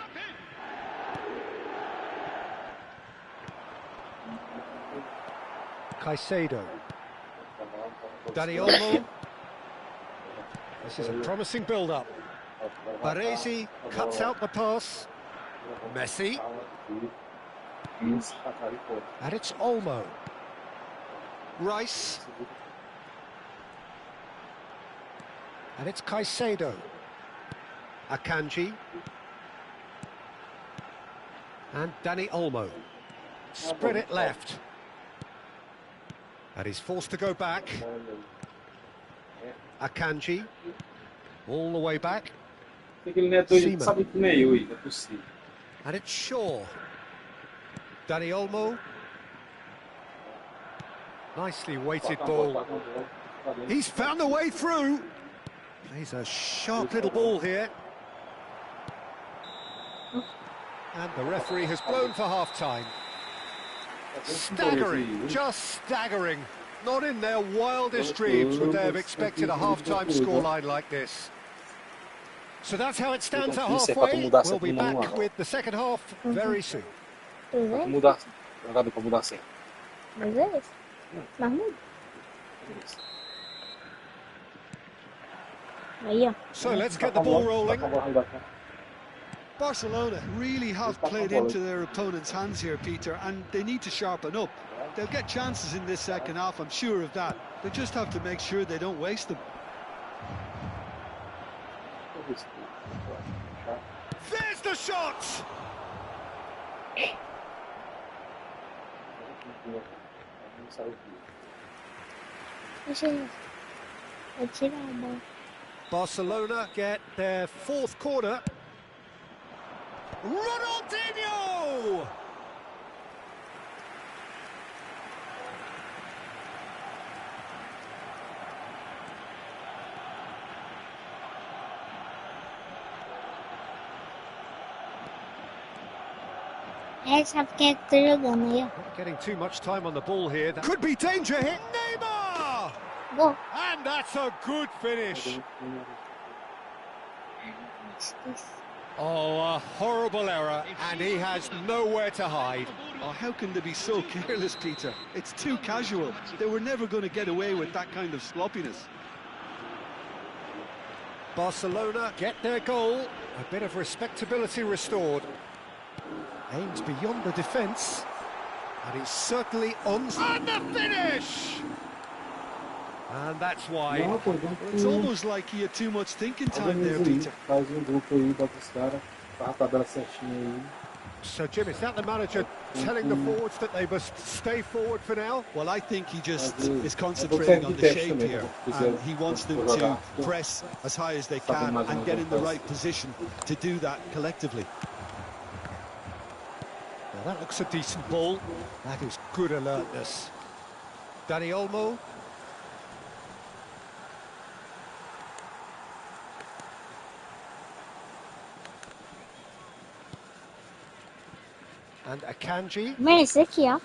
[SPEAKER 1] Caicedo. Dani Olmo. This is a promising build-up. Baresi cuts out the pass. Messi. And it's Olmo. Rice. And it's Caicedo. Akanji. And Dani Olmo. Spread it left. And he's forced to go back. Akanji. All the way back. Seaman. And it's Shaw. Dani Olmo. Nicely weighted ball. He's found the way through. Plays a sharp little ball here. And the referee has blown for half-time. Staggering, just staggering. Not in their wildest dreams would they have expected a half-time scoreline like this. So that's how it stands at halfway. We'll be back with the second half very soon.
[SPEAKER 2] Mudar, jogado pra mudar sempre.
[SPEAKER 5] Mas é isso. Mas muda. Aí, ó.
[SPEAKER 1] So let's get the ball rolling.
[SPEAKER 3] Barcelona really have played into their opponent's hands here, Peter, and they need to sharpen up. They'll get chances in this second half, I'm sure of that. They just have to make sure they don't waste them.
[SPEAKER 1] There's the shot!
[SPEAKER 5] Vai tirar a bola.
[SPEAKER 1] Barcelona get their fourth corner. Ronaldinho!
[SPEAKER 5] Sabe quem é que tá jogando aí, ó.
[SPEAKER 1] Not getting too much time on the ball here. That could be danger here. Neymar!
[SPEAKER 5] Gol.
[SPEAKER 1] And that's a good finish. Oh, a horrible error, and he has nowhere to hide.
[SPEAKER 3] Oh, how can they be so careless, Peter? It's too casual. They were never going to get away with that kind of sloppiness.
[SPEAKER 1] Barcelona get their goal. A bit of respectability restored. Aims beyond the defence. And he's certainly on... And the finish! And that's why.
[SPEAKER 3] It's almost like he had too much thinking time there, Peter.
[SPEAKER 1] So, Jim, is that the manager telling the forwards that they must stay forward for now?
[SPEAKER 3] Well, I think he just is concentrating on the shape here, and he wants them to press as high as they can and get in the right position to do that collectively.
[SPEAKER 1] Now, that looks a decent ball. That is good alertness. Dani Olmo. And Akanji.
[SPEAKER 5] Mano, esse aqui, ó.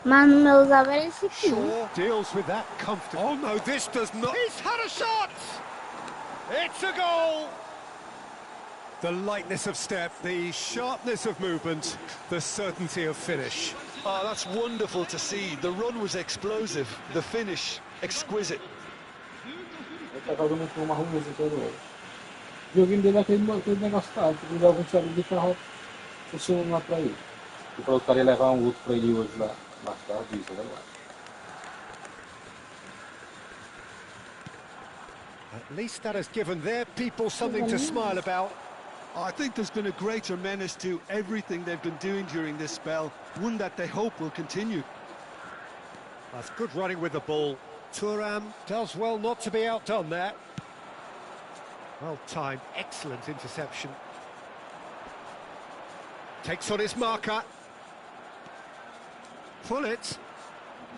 [SPEAKER 5] Mas no meu usava era esse aqui.
[SPEAKER 1] Shaw deals with that comfortably. Oh no, this does not. He's had a shot! It's a goal! The lightness of step, the sharpness of movement, the certainty of finish.
[SPEAKER 3] Oh, that's wonderful to see. The run was explosive, the finish exquisite.
[SPEAKER 2] O joguinho dele é aquele negócio tático, ele dá alguns segundos de carro funcionando lá pra ele. E falou que o cara ia levar outro pra ele hoje lá, mais tarde, isso, né?
[SPEAKER 1] At least that has given their people something to smile about.
[SPEAKER 3] I think there's been a greater menace to everything they've been doing during this spell, one that they hope will continue.
[SPEAKER 1] That's good running with the ball. Thuram does well not to be outdone there. Well timed, excellent interception. Takes on his marker. Pull it.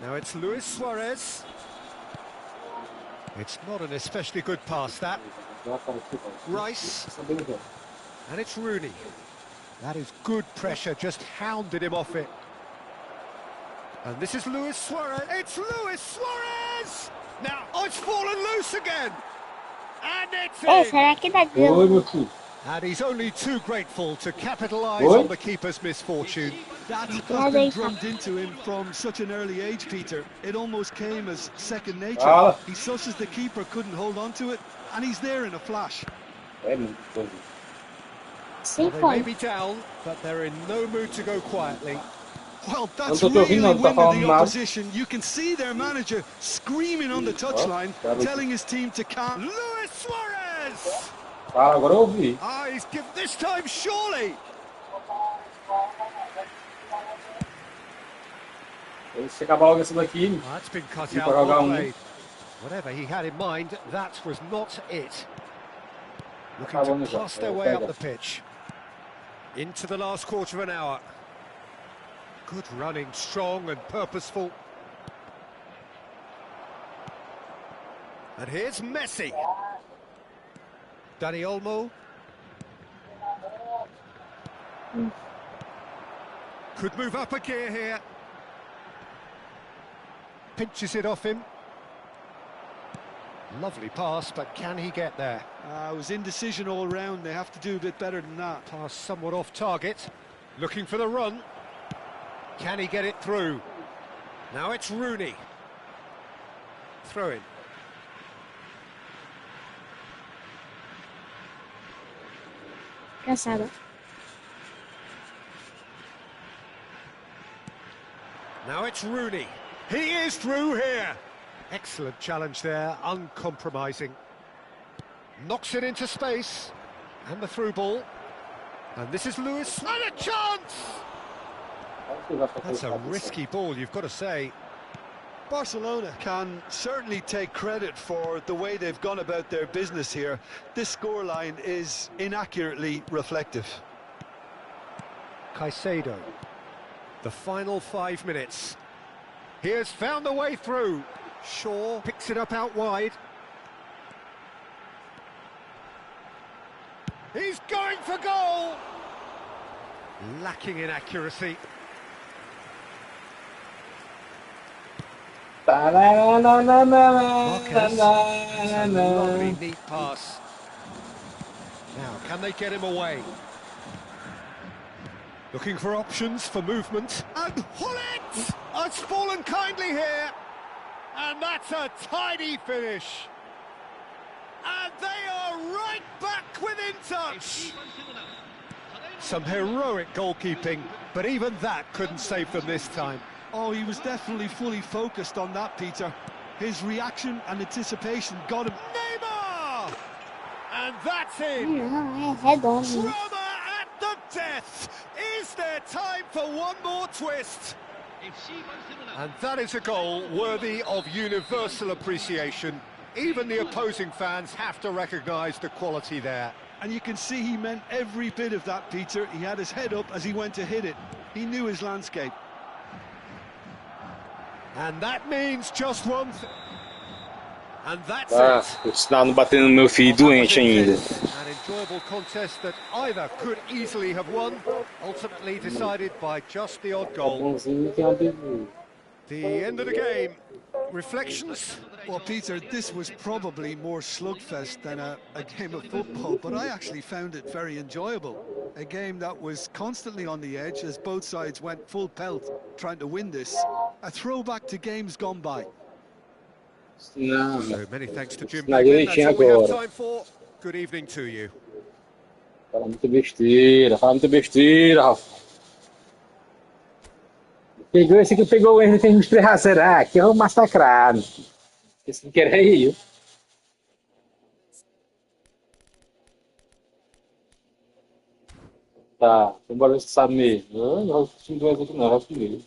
[SPEAKER 1] Now it's Luis Suarez. It's not an especially good pass, that. Rice. And it's Rooney. That is good pressure, just hounded him off it. And this is Luis Suarez. It's Luis Suarez! Now, oh, it's fallen loose again! And it's in!
[SPEAKER 5] Será que dá gol?
[SPEAKER 1] And he's only too grateful to capitalise on the keeper's misfortune.
[SPEAKER 3] That has been drummed into him from such an early age, Peter. It almost came as second nature. He susses the keeper couldn't hold on to it, and he's there in a flash.
[SPEAKER 1] Well, they may be down, but they're in no mood to go quietly.
[SPEAKER 3] Well, that's really winded the opposition. You can see their manager screaming on the touchline, telling his team to calm.
[SPEAKER 1] Luis Suarez!
[SPEAKER 2] Agora eu ouvi.
[SPEAKER 1] Ah, he's given this time, surely!
[SPEAKER 2] Se acabar logo essa daqui,
[SPEAKER 1] That's been cut out, well played. Whatever he had in mind, that was not it. Looking to pass their way up the pitch. Into the last quarter of an hour. Good running, strong and purposeful. And here's Messi. Dani Olmo. Could move up a gear here. Pinches it off him. Lovely pass, but can he get there?
[SPEAKER 3] It was indecision all round. They have to do a bit better than that.
[SPEAKER 1] Pass somewhat off target. Looking for the run. Can he get it through? Now it's Rooney. Throw in.
[SPEAKER 5] Cansada.
[SPEAKER 1] Now it's Rooney. He is through here. Excellent challenge there, uncompromising. Knocks it into space. And the through ball. And this is Lewis. And a chance! That's a risky ball, you've got to say.
[SPEAKER 3] Barcelona can certainly take credit for the way they've gone about their business here. This scoreline is inaccurately reflective.
[SPEAKER 1] Caicedo. The final 5 minutes. He has found the way through. Shaw picks it up out wide. He's going for goal! Lacking in accuracy. Marquez. A lovely, neat pass. Now, can they get him away? Looking for options for movement. And Hullet has fallen kindly here. And that's a tidy finish. And they are right back within touch. Some heroic goalkeeping, but even that couldn't save them this time.
[SPEAKER 3] Oh, he was definitely fully focused on that, Peter. His reaction and anticipation got him.
[SPEAKER 1] Neymar! And that's in.
[SPEAKER 5] Não, é redondo.
[SPEAKER 1] Drama at the death. Is there time for one more twist? And that is a goal worthy of universal appreciation. Even the opposing fans have to recognise the quality there.
[SPEAKER 3] And you can see he meant every bit of that, Peter. He had his head up as he went to hit it. He knew his landscape.
[SPEAKER 1] And that means just one thing. And that's
[SPEAKER 2] O sinal não batendo no meu filho doente ainda.
[SPEAKER 1] An enjoyable contest that either could easily have won, ultimately decided by just the odd goal.
[SPEAKER 2] Bonzinho tem uma beleza.
[SPEAKER 1] The end of the game. Reflections?
[SPEAKER 3] Well, Peter, this was probably more slugfest than a game of football, but I actually found it very enjoyable. A game that was constantly on the edge as both sides went full pelt trying to win this. A throwback to games gone by.
[SPEAKER 2] Não,
[SPEAKER 1] So many thanks to Jim.
[SPEAKER 2] Na
[SPEAKER 1] Beglin. That's
[SPEAKER 2] direitinho
[SPEAKER 1] all we have
[SPEAKER 2] agora.
[SPEAKER 1] time for. Good evening to you.
[SPEAKER 2] Fala muita besteira, Rafa. Pegou esse que pegou o Henry, tem uns 3-0. Ah, que é um massacrado. Esse que quer é eu. Tá, embora você sabe mesmo. Não vou assistir dois aqui não, vai comigo.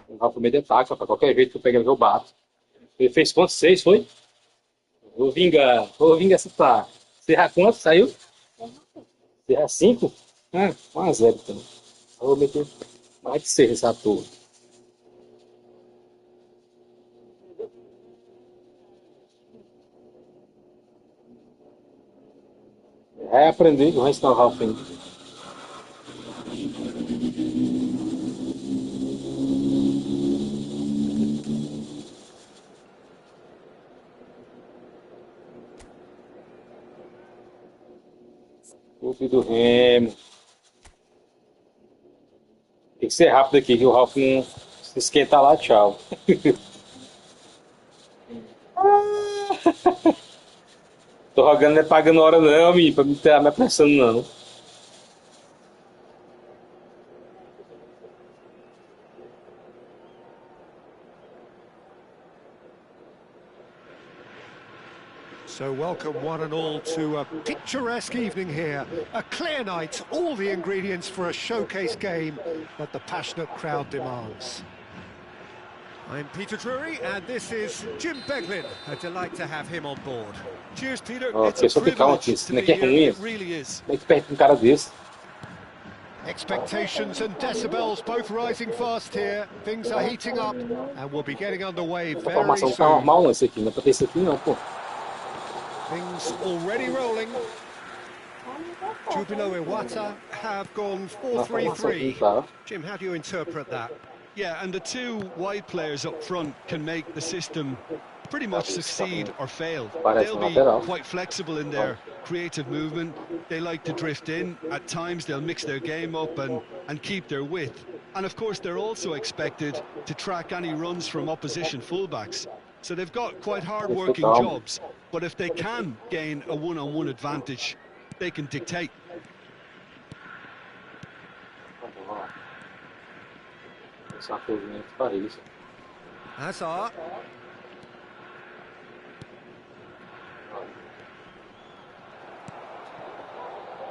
[SPEAKER 2] O Rafa meio de ataque, pra qualquer jeito que eu pegar eu bato. Ele fez quanto? 6, foi? Vou vingar essa tá. Você erra quanto? Saiu? Você erra 5? Ah, 1-0 então. Eu vou meter mais de 6 nessa torre. É aprender, não vai ensinar o Ralf ainda. Clube do Remo. Tem que ser rápido aqui, que o Ralf não se esquentar lá, tchau. Tô rogando, não é pagando hora não, menino, pra me estar me apressando não.
[SPEAKER 1] So welcome one and all to a picturesque evening here. A clear night, all the ingredients for a showcase game that the passionate crowd demands. I'm Peter Drury, and this is Jim Beglin. A delight to have him on board.
[SPEAKER 3] Cheers, Peter.
[SPEAKER 2] Ó,
[SPEAKER 3] It's a
[SPEAKER 2] pessoa ficar
[SPEAKER 3] privilege
[SPEAKER 2] aqui,
[SPEAKER 3] to
[SPEAKER 2] como é
[SPEAKER 3] be
[SPEAKER 2] que é
[SPEAKER 3] here.
[SPEAKER 2] ruim?
[SPEAKER 3] It really is.
[SPEAKER 2] Como é que perde um cara desse?
[SPEAKER 1] Expectations and decibels both rising fast here. Things are heating up, and we'll be getting underway
[SPEAKER 2] A
[SPEAKER 1] very
[SPEAKER 2] formação tá
[SPEAKER 1] soon.
[SPEAKER 2] normal não, esse aqui, não é pra ter esse aqui não, pô.
[SPEAKER 1] Things already rolling. Jubilo Iwata have gone
[SPEAKER 2] Na formação aqui,
[SPEAKER 1] 4-3-3.
[SPEAKER 2] claro.
[SPEAKER 1] Jim, how do you interpret that?
[SPEAKER 3] Yeah, and the two wide players up front can make the system pretty much succeed or fail. They'll be quite flexible in their creative movement. They like to drift in. At times they'll mix their game up and keep their width. And of course they're also expected to track any runs from opposition fullbacks. So they've got quite hard-working jobs, but if they can gain a one-on-one advantage, they can dictate.
[SPEAKER 2] Essa coisinha que parece.
[SPEAKER 1] Hazard.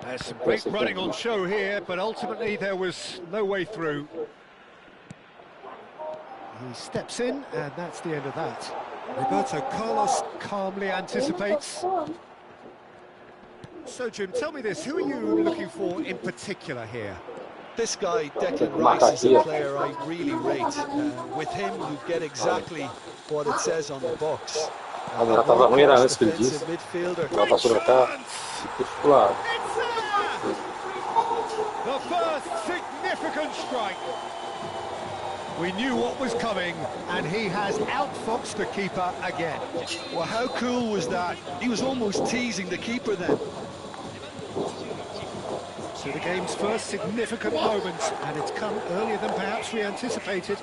[SPEAKER 1] There's some great running on show here, but ultimately there was no way through. He steps in, and that's the end of that. Roberto Carlos calmly anticipates. So, Jim, tell me this, who are you looking for in particular here?
[SPEAKER 3] This guy, Declan Rice, is a player I really rate. With him, you get exactly what it says on the box.
[SPEAKER 2] Já estava ruim, era antes que ele disse.
[SPEAKER 3] Defensive midfielder.
[SPEAKER 2] Ela passou pra cá, claro.
[SPEAKER 1] The first significant strike. We knew what was coming, and he has outfoxed the keeper again.
[SPEAKER 3] Well, how cool was that? He was almost teasing the keeper then.
[SPEAKER 1] So the game's first significant moment, and it's come earlier than perhaps we anticipated.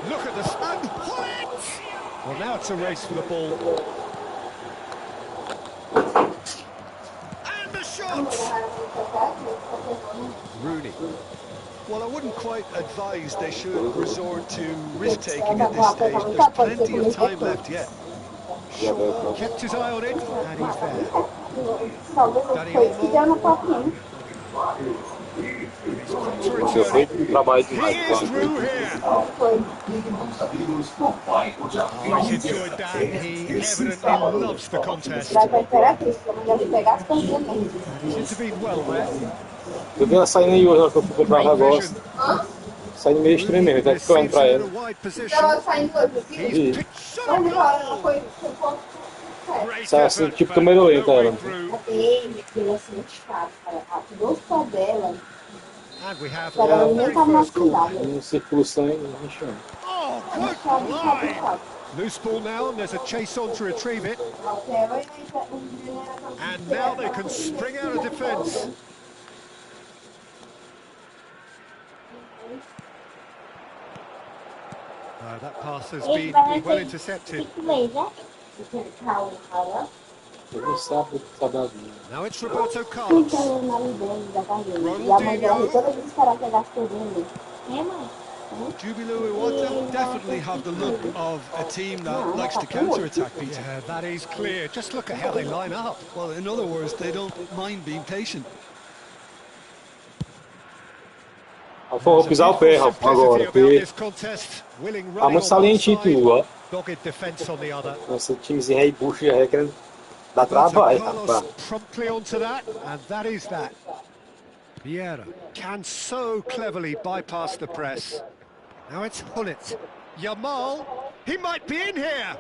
[SPEAKER 1] Look at the and what? Well, now it's a race for the ball. And the shot! Rooney.
[SPEAKER 3] Well, I wouldn't quite advise they should resort to risk-taking at this stage. There's plenty of time left yet.
[SPEAKER 1] Shaw kept his eye on it, and he's there.
[SPEAKER 2] Trabalho
[SPEAKER 1] He
[SPEAKER 2] demais.
[SPEAKER 1] is through here. Oh, he's enjoyed that. He evidently loves the contest. He's intervened well there.
[SPEAKER 2] Eu vi ela saindo aí hoje, ela que eu fui comprar o negócio. Saindo meio estranho mesmo, até que ficou indo pra ela.
[SPEAKER 1] He's picked
[SPEAKER 2] Sai assim, tipo, tô meio lenta ela.
[SPEAKER 1] And we have the very first corner.
[SPEAKER 2] Um círculo sem enchendo.
[SPEAKER 1] Oh, good line! Loose ball now, and there's a chase on to retrieve it. And now they can spring out of defence. That pass has been well intercepted. Now it's Roberto Carlos.
[SPEAKER 3] Jubilo Iwata definitely have the look of a team that likes to counter-attack, Peter.
[SPEAKER 1] Yeah, that is clear. Just look at how they line up.
[SPEAKER 3] Well, in other words, they don't mind being patient.
[SPEAKER 2] Vou pisar o pé, Rafa, agora, porque tá muito salientinho tudo, ó. Nossa, timezinho aí, bucha, já querendo dar trabalho, rapaz.
[SPEAKER 1] Promptly onto that, and that is that. Vieira can so cleverly bypass the press. Now it's Hullet. Yamal, he might be in here.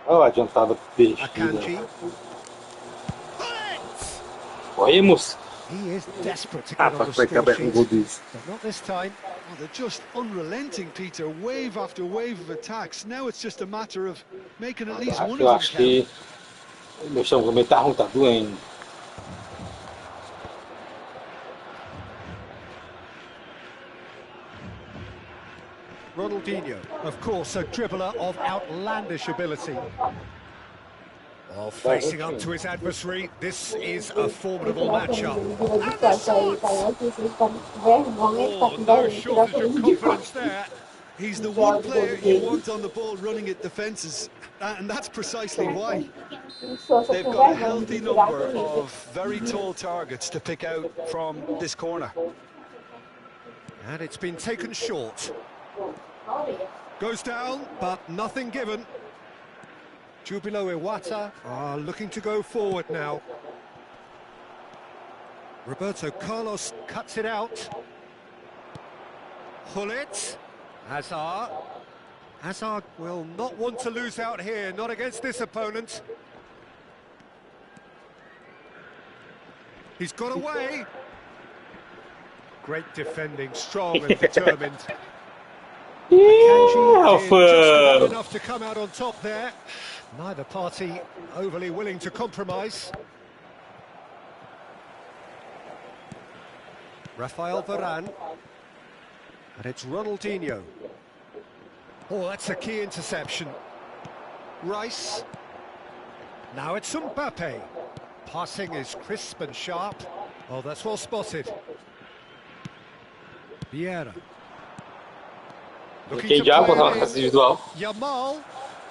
[SPEAKER 2] Olha a adiantada peixe.
[SPEAKER 1] Akanji. Hullet!
[SPEAKER 2] Olha, moço.
[SPEAKER 1] He is desperate to get on the score sheet, but not this time.
[SPEAKER 3] Well, they're just unrelenting, Peter. Wave after wave of attacks. Now it's just a matter of making at least one of them
[SPEAKER 2] Eu acho que meu chão tá ruim, tá doendo.
[SPEAKER 1] Ronaldinho, of course, a dribbler of outlandish ability. Well, facing up to his adversary, this is a formidable matchup. And the shot! Oh, no shortage of confidence there.
[SPEAKER 3] He's the one player you want on the ball running at defences, and that's precisely why. They've got a healthy number of very tall targets to pick out from this corner.
[SPEAKER 1] And it's been taken short. Goes down, but nothing given. Jubilo Iwata are looking to go forward now. Roberto Carlos cuts it out. Hullet. Hazard. Hazard will not want to lose out here, not against this opponent. He's got away. Great defending, strong and determined. Just not enough to come out on top there. Neither party overly willing to compromise. Rafael Varane. And it's Ronaldinho. Oh, that's a key interception. Rice. Now it's Mbappe. Passing is crisp and sharp. Oh, that's well spotted. Vieira.
[SPEAKER 2] Quem já botar na casa individual.
[SPEAKER 1] Yamal.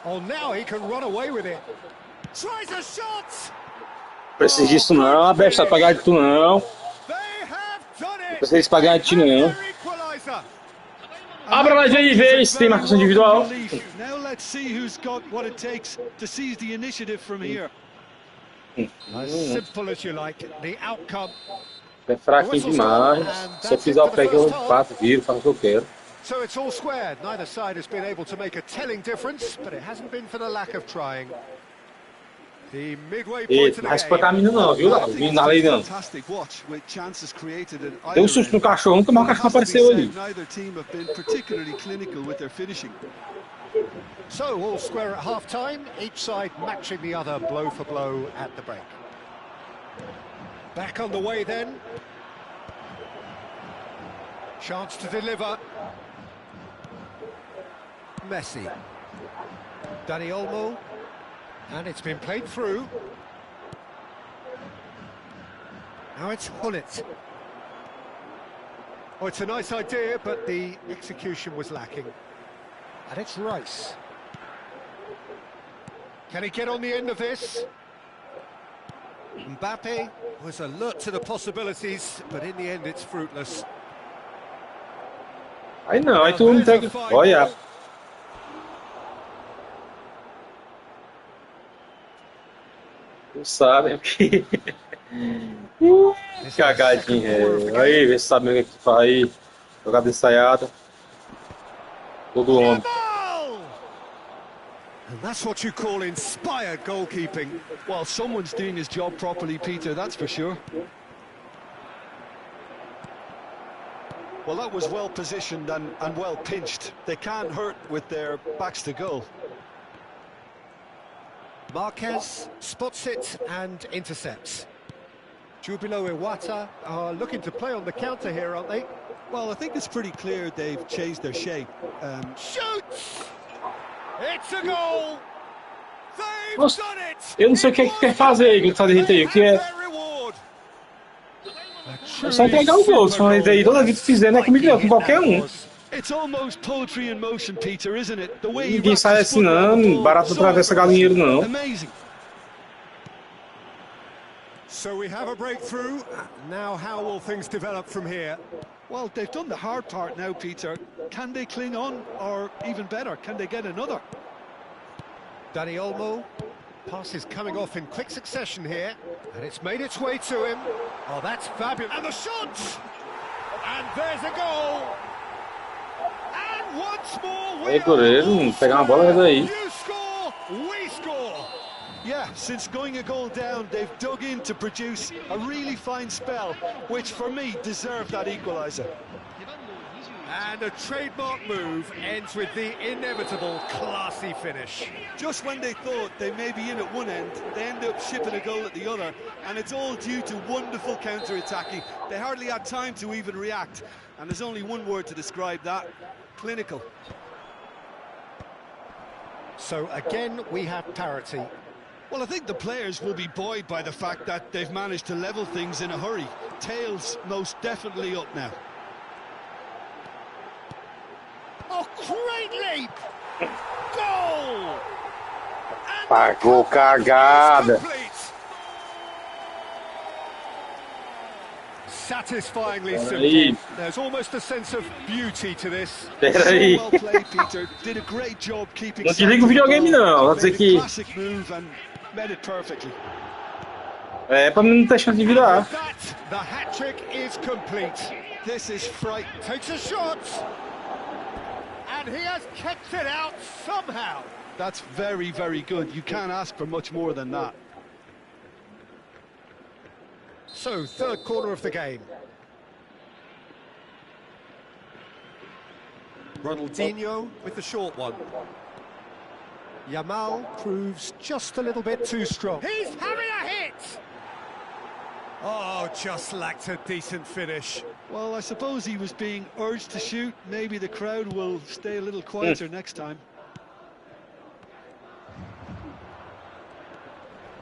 [SPEAKER 1] Oh, now he can run away with it. Tries a shot.
[SPEAKER 2] Precisa disso não, besta pagar de tu não. Precisa de pagar de ti não. Abra mais aí e vê se tem marcação individual.
[SPEAKER 3] Now let's see who's got what it takes to seize the initiative from here.
[SPEAKER 1] As simple as you like, the outcome.
[SPEAKER 2] É fraquinho demais. Se eu fizer o pré que eu bato, viro, faço o que eu quero.
[SPEAKER 1] So it's all squared. Neither side has been able to make a telling difference, but it hasn't been for the lack of trying. The midway point of the
[SPEAKER 2] game. Não vai menino não, viu? O menino na lei não. Deu um susto no cachorro, nunca mais o cachorro apareceu ali.
[SPEAKER 1] So all square at half-time, each side matching the other blow for blow at the break. Back on the way then. Chance to deliver. Messi. Dani Olmo. And it's been played through. Now it's Hullet. Oh, it's a nice idea, but the execution was lacking. And it's Rice. Can he get on the end of this? Mbappe was alert to the possibilities, but in the end it's fruitless.
[SPEAKER 2] Aí não, aí tu não tem que... Olha. Não sabem que... Cagadinha, é. Aí, vê se sabe o que tu faz aí. Jogada ensaiada. Todo homem.
[SPEAKER 1] And that's what you call inspired goalkeeping.
[SPEAKER 3] Well, someone's doing his job properly, Peter, that's for sure. Well, that was well positioned and well pinched. They can't hurt with their backs to goal.
[SPEAKER 1] Marquez spots it and intercepts. Jubilo Iwata are looking to play on the counter here, aren't they?
[SPEAKER 3] Well, I think it's pretty clear they've changed their shape.
[SPEAKER 1] Shoots! It's a goal! They've
[SPEAKER 2] Nossa,
[SPEAKER 1] done it!
[SPEAKER 2] eu não sei o que é que quer fazer aí, que ele tá derretido aí, o que é? É só entregar o gol, se for aí, toda vida que fizer, né, comigo não, com qualquer um.
[SPEAKER 3] It's almost poetry in motion, Peter, isn't it? The way
[SPEAKER 2] Ninguém sai assim não, barato não atravessa galinheiro não.
[SPEAKER 3] Amazing.
[SPEAKER 1] So we have a breakthrough. Now how will things develop from here?
[SPEAKER 3] Well, they've done the hard part now, Peter. Can they cling on, or even better, can they get another?
[SPEAKER 1] Dani Olmo. Pass is coming off in quick succession here, and it's made its way to him. Oh, that's fabulous. And the shot! And there's a goal! And once more,
[SPEAKER 2] Aí, goleiro, pegar uma bola daí.
[SPEAKER 1] You score, we score!
[SPEAKER 3] Yeah, since going a goal down, they've dug in to produce a really fine spell, which for me deserved that equaliser.
[SPEAKER 1] And a trademark move ends with the inevitable classy finish.
[SPEAKER 3] Just when they thought they may be in at one end, they end up shipping a goal at the other, and it's all due to wonderful counter-attacking. They hardly had time to even react, and there's only one word to describe that: clinical.
[SPEAKER 1] So again, we have parity.
[SPEAKER 3] Well, I think the players will be buoyed by the fact that they've managed to level things in a hurry. Tails most definitely up now.
[SPEAKER 1] Oh, great leap! Goal! And
[SPEAKER 2] Pagou
[SPEAKER 1] the comeback is
[SPEAKER 2] cagada.
[SPEAKER 1] complete. Satisfyingly
[SPEAKER 2] Espera
[SPEAKER 1] simple.
[SPEAKER 2] aí.
[SPEAKER 1] There's almost a sense of beauty to this.
[SPEAKER 2] Espera
[SPEAKER 3] So
[SPEAKER 2] aí.
[SPEAKER 3] well played, Peter. Did a great job keeping
[SPEAKER 2] Não
[SPEAKER 3] sight
[SPEAKER 2] desliga o
[SPEAKER 3] of the
[SPEAKER 2] videogame
[SPEAKER 3] ball.
[SPEAKER 2] não. Vai dizer
[SPEAKER 3] Made a
[SPEAKER 2] que
[SPEAKER 3] classic move and made it perfectly.
[SPEAKER 2] é pra mim não ter chance de
[SPEAKER 1] And
[SPEAKER 2] virar.
[SPEAKER 1] with that, the hat-trick is complete.
[SPEAKER 3] This is frightening.
[SPEAKER 1] Takes a shot. And he has kept it out somehow.
[SPEAKER 3] That's very, very good. You can't ask for much more than that.
[SPEAKER 1] So, third corner of the game. Ronaldinho with the short one. Yamal proves just a little bit too strong. He's having a hit! Oh, just lacked a decent finish.
[SPEAKER 3] Well, I suppose he was being urged to shoot. Maybe the crowd will stay a little quieter next time.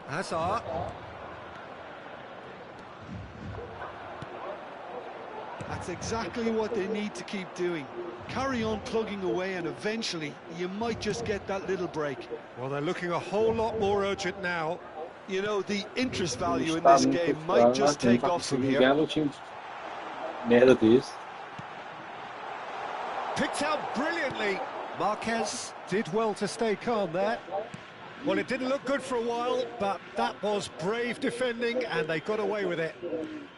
[SPEAKER 1] Hazard.
[SPEAKER 3] That's exactly what they need to keep doing. Carry on plugging away and eventually you might just get that little break.
[SPEAKER 1] Well, they're looking a whole lot more urgent now.
[SPEAKER 3] You know, the interest value in
[SPEAKER 2] Está
[SPEAKER 3] this
[SPEAKER 2] muito
[SPEAKER 3] game might just
[SPEAKER 2] fraco, não
[SPEAKER 3] take
[SPEAKER 2] tá
[SPEAKER 3] off from
[SPEAKER 2] conseguindo
[SPEAKER 3] here.
[SPEAKER 2] ganhar no time merda desse.
[SPEAKER 1] Picked out brilliantly. Marquez did well to stay calm there. Well, it didn't look good for a while, but that was brave defending and they got away with it.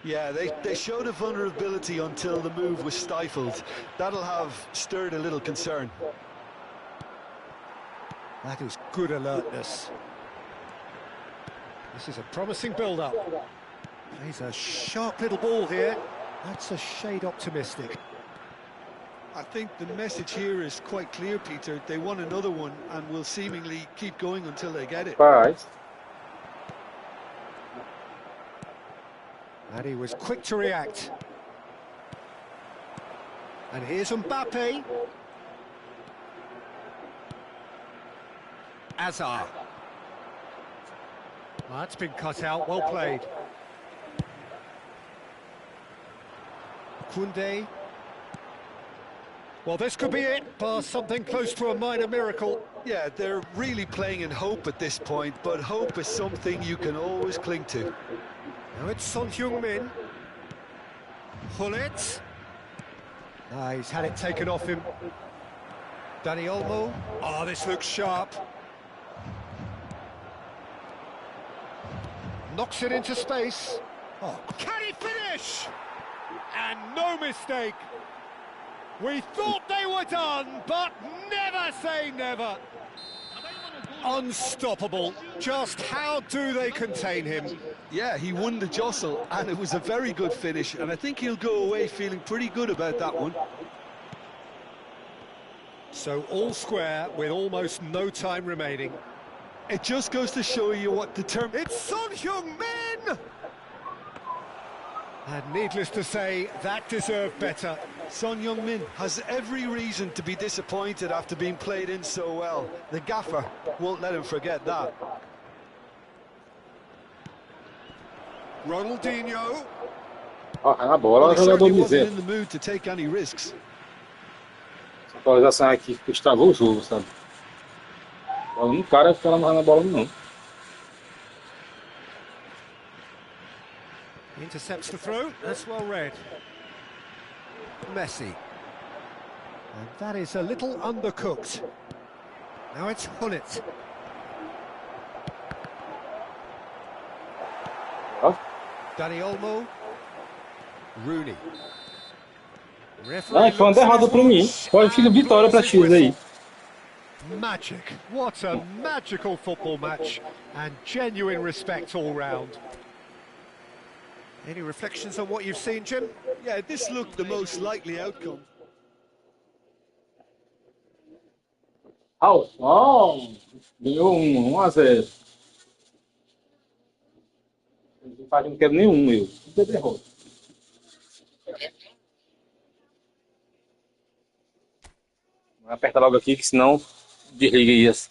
[SPEAKER 3] Yeah, they showed a vulnerability until the move was stifled. That'll have stirred a little concern.
[SPEAKER 1] That is good alertness. This is a promising build-up. He's a sharp little ball here. That's a shade optimistic.
[SPEAKER 3] I think the message here is quite clear, Peter. They want another one and will seemingly keep going until they get it.
[SPEAKER 2] Faz.
[SPEAKER 1] And he was quick to react. And here's Mbappe. Hazard. Well, that's been cut out, well played. Koundé. Well, this could be it, bar something close to a minor miracle.
[SPEAKER 3] Yeah, they're really playing in hope at this point, but hope is something you can always cling to.
[SPEAKER 1] Now it's Son Heung-min. Hullet. He's had it taken off him. Dani Olmo. Oh, this looks sharp. Knocks it into space. Oh, can he finish? And no mistake. We thought they were done, but never say never. Unstoppable. Just how do they contain him?
[SPEAKER 3] Yeah, he won the jostle, and it was a very good finish, and I think he'll go away feeling pretty good about that one.
[SPEAKER 1] So all square with almost no time remaining.
[SPEAKER 3] It just goes to show you what determined...
[SPEAKER 1] It's Son Heung-min! And needless to say, that deserved better.
[SPEAKER 3] Son Heung-min has every reason to be disappointed after being played in so well. The gaffer won't let him forget that.
[SPEAKER 1] Ronaldinho.
[SPEAKER 2] Ó, na bola,
[SPEAKER 3] Well,
[SPEAKER 2] o
[SPEAKER 3] he
[SPEAKER 2] jogador
[SPEAKER 3] certainly wasn't
[SPEAKER 2] miséria.
[SPEAKER 3] in the mood to take any risks.
[SPEAKER 2] Essa atualização aqui estragou o jogo, sabe? Um cara fica lá na bola, não.
[SPEAKER 1] Intercepts the throw, that's well read. Messi. And that is a little undercooked. Now it's Hullet.
[SPEAKER 2] Ó.
[SPEAKER 1] Dani Olmo. Rooney.
[SPEAKER 2] Não, foi uma derrota pra mim. Pode ficar vitória pra X aí.
[SPEAKER 1] Magic. What a magical football match. And genuine respect all round. Any reflections on what you've seen, Jim?
[SPEAKER 3] Yeah, this looked the most likely outcome.
[SPEAKER 2] Ó, ganhou 1-0. Não quero nenhum, eu. Tudo é derrota. Aperta logo aqui, que senão desliga isso.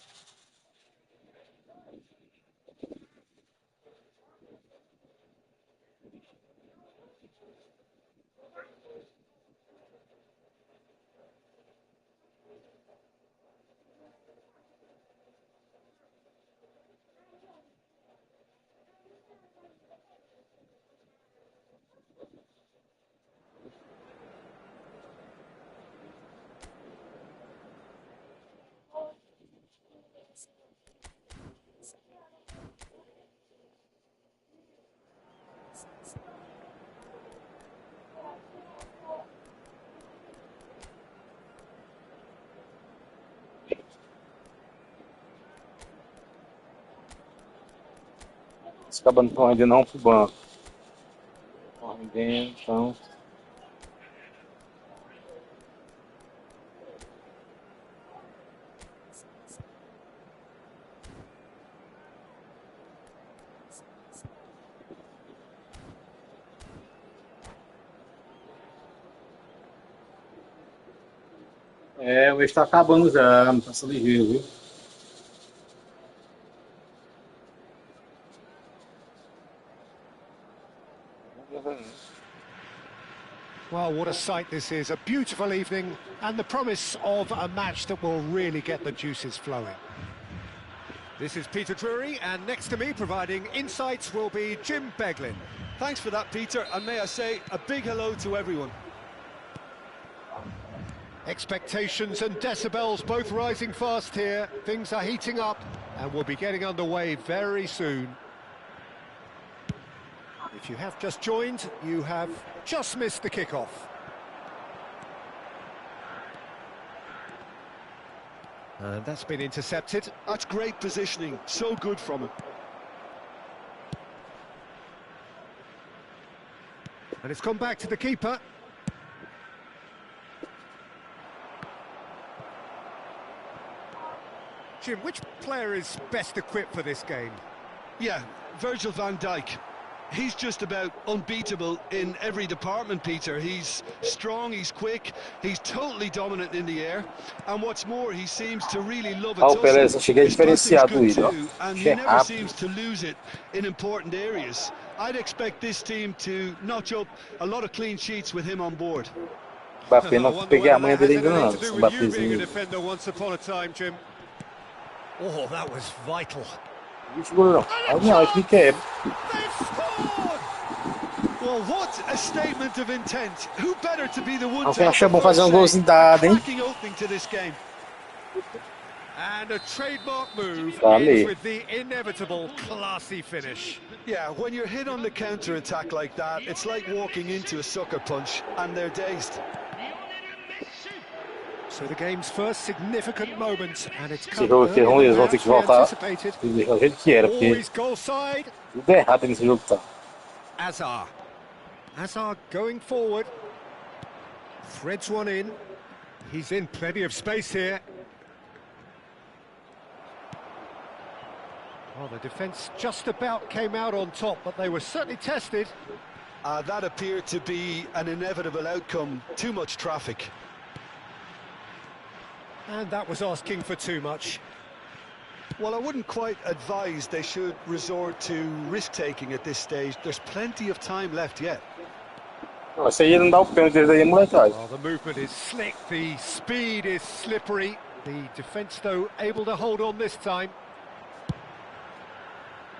[SPEAKER 2] Os cabas não estão rendendo não pro banco. Estão rendendo, então. É, o mês tá acabando já, não passa ligeiro, viu?
[SPEAKER 1] Well, what a sight this is. A beautiful evening and the promise of a match that will really get the juices flowing. This is Peter Drury, and next to me providing insights will be Jim Beglin.
[SPEAKER 3] Thanks for that, Peter, and may I say a big hello to everyone.
[SPEAKER 1] Expectations and decibels both rising fast here. Things are heating up and we'll be getting underway very soon. If you have just joined, you have just missed the kickoff. And that's been intercepted.
[SPEAKER 3] That's great positioning, so good from him.
[SPEAKER 1] And it's gone back to the keeper. Jim, which player is best equipped for this game?
[SPEAKER 3] Yeah, Virgil van Dijk. He's just about unbeatable in every department, Peter. He's strong, he's quick, he's totally dominant in the air. And what's more, he seems to really love it.
[SPEAKER 2] Beleza, cheguei
[SPEAKER 3] His passing's
[SPEAKER 2] diferenciado
[SPEAKER 3] good
[SPEAKER 2] ele, ó.
[SPEAKER 3] too, and he
[SPEAKER 2] Achei
[SPEAKER 3] never
[SPEAKER 2] rápido.
[SPEAKER 3] seems to lose it in important areas. I'd expect this team to notch up a lot of clean sheets with him on board.
[SPEAKER 2] Mbappé
[SPEAKER 1] I
[SPEAKER 2] não
[SPEAKER 1] wonder
[SPEAKER 2] peguei a
[SPEAKER 1] whether
[SPEAKER 2] manha
[SPEAKER 1] that
[SPEAKER 2] dele
[SPEAKER 1] has
[SPEAKER 2] ainda não.
[SPEAKER 1] anything to
[SPEAKER 2] Esse
[SPEAKER 1] do with you being a
[SPEAKER 2] Mbappézinho.
[SPEAKER 1] defender once upon a time, Jim. Oh, that was vital.
[SPEAKER 2] Ixi, goleirão. Aí não, aí que quebra.
[SPEAKER 1] They've scored!
[SPEAKER 3] Well, what a statement of intent. Who better to be the one
[SPEAKER 2] Alguém
[SPEAKER 3] to
[SPEAKER 2] acha
[SPEAKER 3] have
[SPEAKER 2] bom
[SPEAKER 3] the
[SPEAKER 2] fazer
[SPEAKER 3] first
[SPEAKER 2] golzinho
[SPEAKER 3] say? A
[SPEAKER 2] dado, hein?
[SPEAKER 3] cracking opening to this game.
[SPEAKER 1] And a trademark move
[SPEAKER 2] Vale.
[SPEAKER 1] ends with the inevitable classy finish.
[SPEAKER 3] Yeah, when you're hit on the counter-attack like that, it's like walking into a sucker punch, and they're dazed.
[SPEAKER 1] So the game's first significant moment, and it's
[SPEAKER 2] Esse
[SPEAKER 1] come
[SPEAKER 2] jogo aqui é ruim,
[SPEAKER 1] earlier
[SPEAKER 2] eles vão
[SPEAKER 1] than
[SPEAKER 2] ter que
[SPEAKER 1] perhaps we
[SPEAKER 2] voltar
[SPEAKER 1] anticipated.
[SPEAKER 2] e deixar do jeito que era, porque
[SPEAKER 1] Always goal side.
[SPEAKER 2] tudo é errado nesse jogo, tá?
[SPEAKER 1] Azar. Azar going forward. Threads one in. He's in plenty of space here. Well, the defence just about came out on top, but they were certainly tested.
[SPEAKER 3] That appeared to be an inevitable outcome. Too much traffic.
[SPEAKER 1] And that was asking for too much.
[SPEAKER 3] Well, I wouldn't quite advise they should resort to risk-taking at this stage. There's plenty of time left yet.
[SPEAKER 2] Não, esse aí não dá o pênalti daí, molecagem.
[SPEAKER 1] Well, the movement is slick, the speed is slippery. The defence, though, able to hold on this time.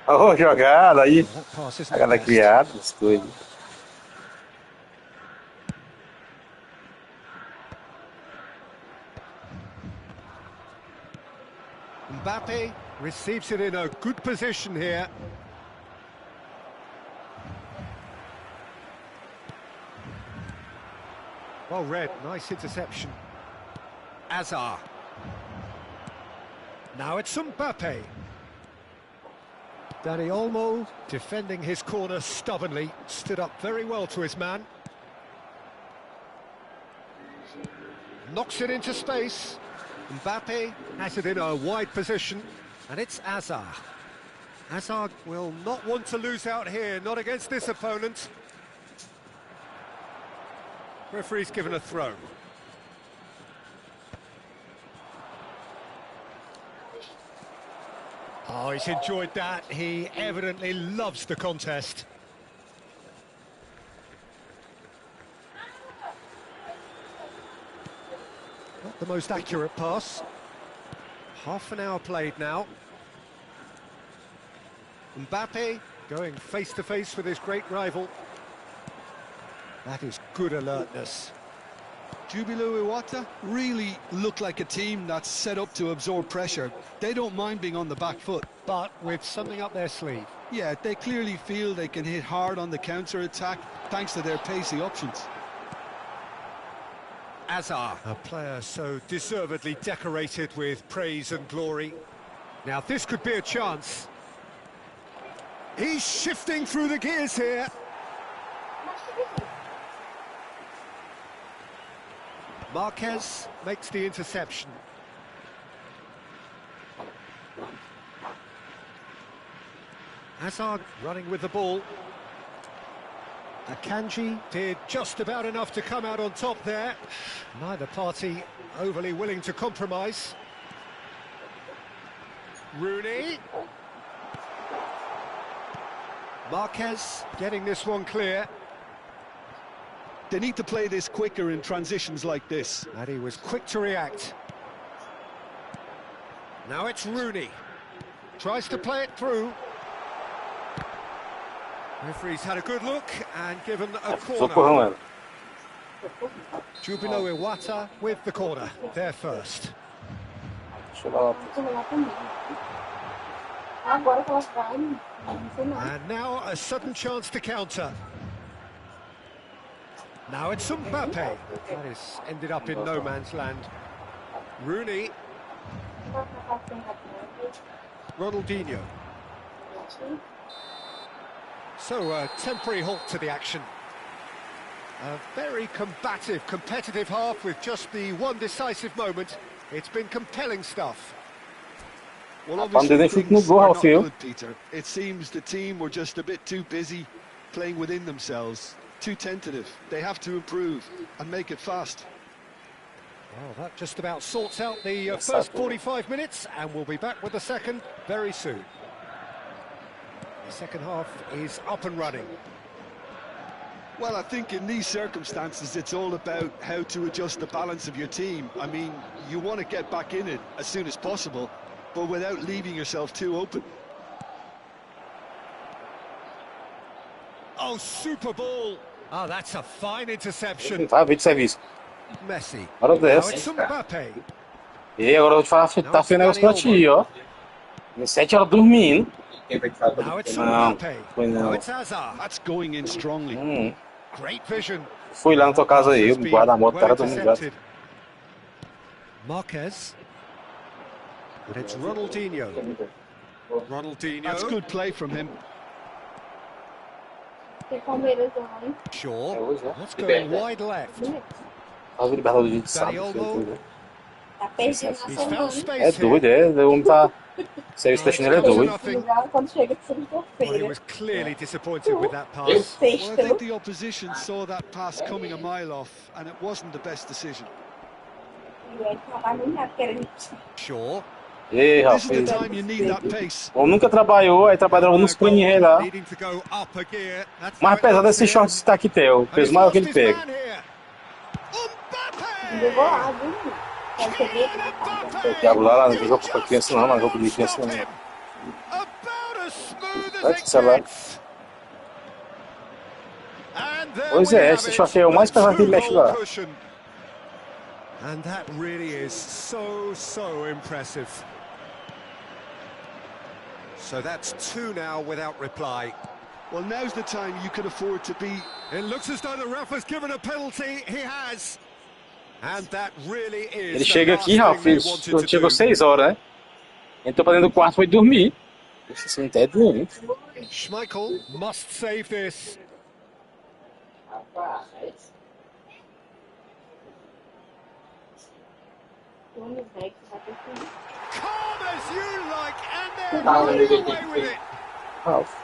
[SPEAKER 2] Oh, jogada aí.
[SPEAKER 1] That pass isn't
[SPEAKER 2] Jogada
[SPEAKER 1] the best.
[SPEAKER 2] criada, as coisas.
[SPEAKER 1] Mbappe receives it in a good position here. Well read, nice interception. Azar. Now it's Mbappe. Dani Olmo defending his corner stubbornly, stood up very well to his man. Knocks it into space. Mbappe has it in a wide position, and it's Azar. Azar will not want to lose out here, not against this opponent. Referee's given a throw. Oh, he's enjoyed that. He evidently loves the contest. Not the most accurate pass. Half an hour played now. Mbappe going face-to-face with his great rival. That is good alertness.
[SPEAKER 3] Jubilo Iwata really look like a team that's set up to absorb pressure. They don't mind being on the back foot.
[SPEAKER 1] But with something up their sleeve.
[SPEAKER 3] Yeah, they clearly feel they can hit hard on the counter-attack thanks to their pacey options.
[SPEAKER 1] Azar, a player so deservedly decorated with praise and glory. Now this could be a chance. He's shifting through the gears here. Marquez makes the interception. Hazard running with the ball. Akanji did just about enough to come out on top there. Neither party overly willing to compromise. Rooney. Marquez getting this one clear.
[SPEAKER 3] They need to play this quicker in transitions like this.
[SPEAKER 1] And he was quick to react. Now it's Rooney. Tries to play it through. Referee's had a good look and given a corner. Jubilo Iwata with the corner, there first. And now a sudden chance to counter. Now it's Mbappe. That is ended up in no man's land. Rooney. Ronaldinho. So a temporary halt to the action. A very combative, competitive half with just the one decisive moment. It's been compelling stuff.
[SPEAKER 3] Well, obviously things are not good, Peter. It seems the team were just a bit too busy playing within themselves. Too tentative. They have to improve and make it fast.
[SPEAKER 1] Well, that just about sorts out the first 45 minutes, and we'll be back with the second very soon. The second half is up and running.
[SPEAKER 3] Well, I think in these circumstances, it's all about how to adjust the balance of your team. I mean, you want to get back in it as soon as possible, but without leaving yourself too open.
[SPEAKER 1] Oh, super ball. Oh, that's a fine interception. Messi. Now it's Mbappe.
[SPEAKER 2] E aí, agora eu vou te falar, tá feio negócio pra ti, ó. Às 7 horas dormindo.
[SPEAKER 1] Now it's Mbappe.
[SPEAKER 2] Foi
[SPEAKER 1] Now
[SPEAKER 2] não.
[SPEAKER 1] it's Hazard.
[SPEAKER 3] That's going in strongly.
[SPEAKER 1] Great vision.
[SPEAKER 2] Fui lá na tua casa aí, o guarda-moto, o cara dormindo já.
[SPEAKER 1] Marquez. But it's Ronaldinho.
[SPEAKER 3] That's good play from him.
[SPEAKER 1] Shaw. That's going wide left.
[SPEAKER 2] Tava libertado de sábado.
[SPEAKER 1] Dani Olmo.
[SPEAKER 5] Tá perdendo
[SPEAKER 1] He's
[SPEAKER 5] a
[SPEAKER 1] found
[SPEAKER 5] semana.
[SPEAKER 1] space
[SPEAKER 2] É
[SPEAKER 1] here.
[SPEAKER 2] doido, é. O homem tá. Serviço da chinela é doido.
[SPEAKER 5] Quando chega de
[SPEAKER 1] Well, he
[SPEAKER 5] segunda-feira.
[SPEAKER 1] was clearly disappointed with that pass.
[SPEAKER 3] Well, I
[SPEAKER 5] Sexto.
[SPEAKER 3] think the opposition saw that pass coming a mile off, and it wasn't the best decision.
[SPEAKER 5] E aí, trabalho muito rápido, querendo.
[SPEAKER 1] Shaw.
[SPEAKER 2] Ei,
[SPEAKER 3] This is the
[SPEAKER 2] rapaz.
[SPEAKER 3] time you need that pace.
[SPEAKER 2] O homem nunca trabalhou, aí trabalhou nos planinhos lá.
[SPEAKER 1] Needing to go up a gear. That's
[SPEAKER 2] Mais
[SPEAKER 1] how it
[SPEAKER 2] pesado
[SPEAKER 1] looks
[SPEAKER 2] desse
[SPEAKER 1] here.
[SPEAKER 2] short que tá aqui, Theo. O
[SPEAKER 1] And
[SPEAKER 2] peso
[SPEAKER 1] he's
[SPEAKER 2] maior que
[SPEAKER 1] lost
[SPEAKER 2] ele
[SPEAKER 1] his
[SPEAKER 2] pega.
[SPEAKER 1] man here.
[SPEAKER 5] Jogou
[SPEAKER 1] Mbappe!
[SPEAKER 5] lá, viu? Quando cheguei aqui na casa.
[SPEAKER 2] O Thiago lá não tem jogo pra criança não, mas jogo de criança não.
[SPEAKER 1] About as smooth as
[SPEAKER 2] Vai
[SPEAKER 1] it
[SPEAKER 2] que celular.
[SPEAKER 1] gets. And there
[SPEAKER 2] Pois
[SPEAKER 1] we
[SPEAKER 2] é,
[SPEAKER 1] have
[SPEAKER 2] esse
[SPEAKER 1] it,
[SPEAKER 2] short aí é o mais
[SPEAKER 1] the
[SPEAKER 2] pesado que ele mexe
[SPEAKER 1] two-goal
[SPEAKER 2] lá.
[SPEAKER 1] cushion. And that really is so impressive. So that's two now without reply.
[SPEAKER 3] Well, now's the time you can afford to be.
[SPEAKER 1] It looks as though the ref has given a penalty. He has. And that really is
[SPEAKER 2] Ele
[SPEAKER 1] the
[SPEAKER 2] chega
[SPEAKER 1] last
[SPEAKER 2] aqui,
[SPEAKER 1] thing
[SPEAKER 2] Ralf,
[SPEAKER 1] they
[SPEAKER 2] ele
[SPEAKER 1] wanted to
[SPEAKER 2] chegou
[SPEAKER 1] do.
[SPEAKER 2] 6 horas, né? Entrou pra dentro do quarto, foi dormir. Esse não é doente.
[SPEAKER 1] Schmeichel must save this. Calm as you like, and they're running away with it.
[SPEAKER 2] Ralf.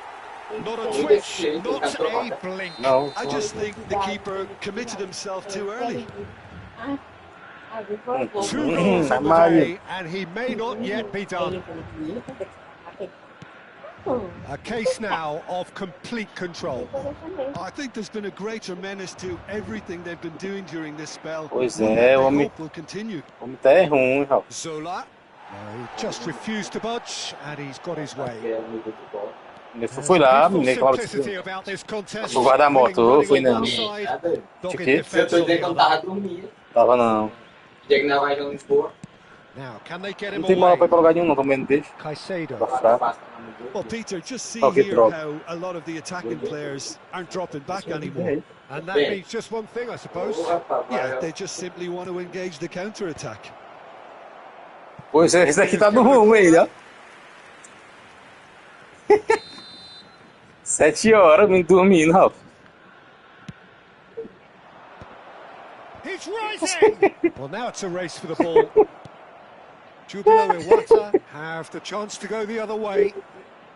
[SPEAKER 1] Not a twitch, not a blink.
[SPEAKER 2] Não.
[SPEAKER 3] I just think the keeper committed himself too early.
[SPEAKER 1] Two goals on the day, and he may not yet be done. A case now of complete control.
[SPEAKER 3] I think there's been a greater menace to everything they've been doing during this spell.
[SPEAKER 2] Pois
[SPEAKER 3] One
[SPEAKER 2] é,
[SPEAKER 3] that
[SPEAKER 2] o
[SPEAKER 3] they
[SPEAKER 2] homem,
[SPEAKER 3] hope will continue.
[SPEAKER 2] o homem tá é ruim, Ralf.
[SPEAKER 1] Zola. No, he just refused to budge, and he's got his way.
[SPEAKER 2] Ele foi lá, menino, claro
[SPEAKER 1] Simplicity
[SPEAKER 2] que
[SPEAKER 1] about this contest.
[SPEAKER 2] o guarda-moto,
[SPEAKER 1] Winning
[SPEAKER 2] foi
[SPEAKER 1] running on
[SPEAKER 2] não.
[SPEAKER 1] one side, dogged
[SPEAKER 2] Que?
[SPEAKER 1] defense on the other.
[SPEAKER 2] Tava não.
[SPEAKER 1] Now, can they get him
[SPEAKER 2] Não tem bola pra ir pra
[SPEAKER 1] away?
[SPEAKER 2] lugar nenhum, não, também não deixa.
[SPEAKER 1] Caicedo.
[SPEAKER 2] Tá fraco.
[SPEAKER 3] Well, Peter, just see
[SPEAKER 2] Okay,
[SPEAKER 3] here
[SPEAKER 2] drop.
[SPEAKER 3] how a lot of the attacking players aren't dropping back anymore.
[SPEAKER 1] And that means just one thing, I suppose.
[SPEAKER 3] Yeah, they just simply want to engage the counter-attack.
[SPEAKER 2] Pois é, esse daqui tá do ruim, ele, ó. 7 horas me dormindo, Ralf.
[SPEAKER 1] He's rising! Well, now it's a race for the ball. Jubilo Iwata have the chance to go the other way.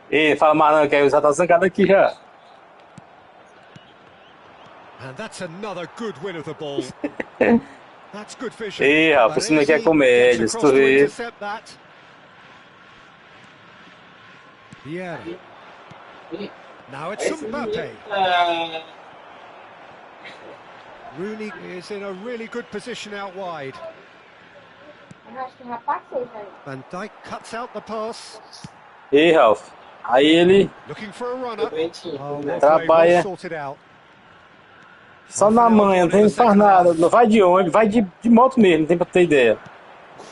[SPEAKER 2] Ei, fala mais não, que aí já tá zangado aqui já.
[SPEAKER 1] And that's another good win of the ball. That's good vision.
[SPEAKER 2] Ei, Ralf, isso não é que é comédia, se tu vê.
[SPEAKER 1] Yeah. Now it's Mbappe. Rooney is in a really good position out wide. Van Dijk cuts out the pass.
[SPEAKER 2] Ei, Ralf, aí ele
[SPEAKER 1] Looking for a runner. Oh, well
[SPEAKER 2] trabalha
[SPEAKER 1] played, well sorted out.
[SPEAKER 2] só na manhã, não faz nada, não vai de ônibus, vai de moto mesmo, não tem pra ter ideia.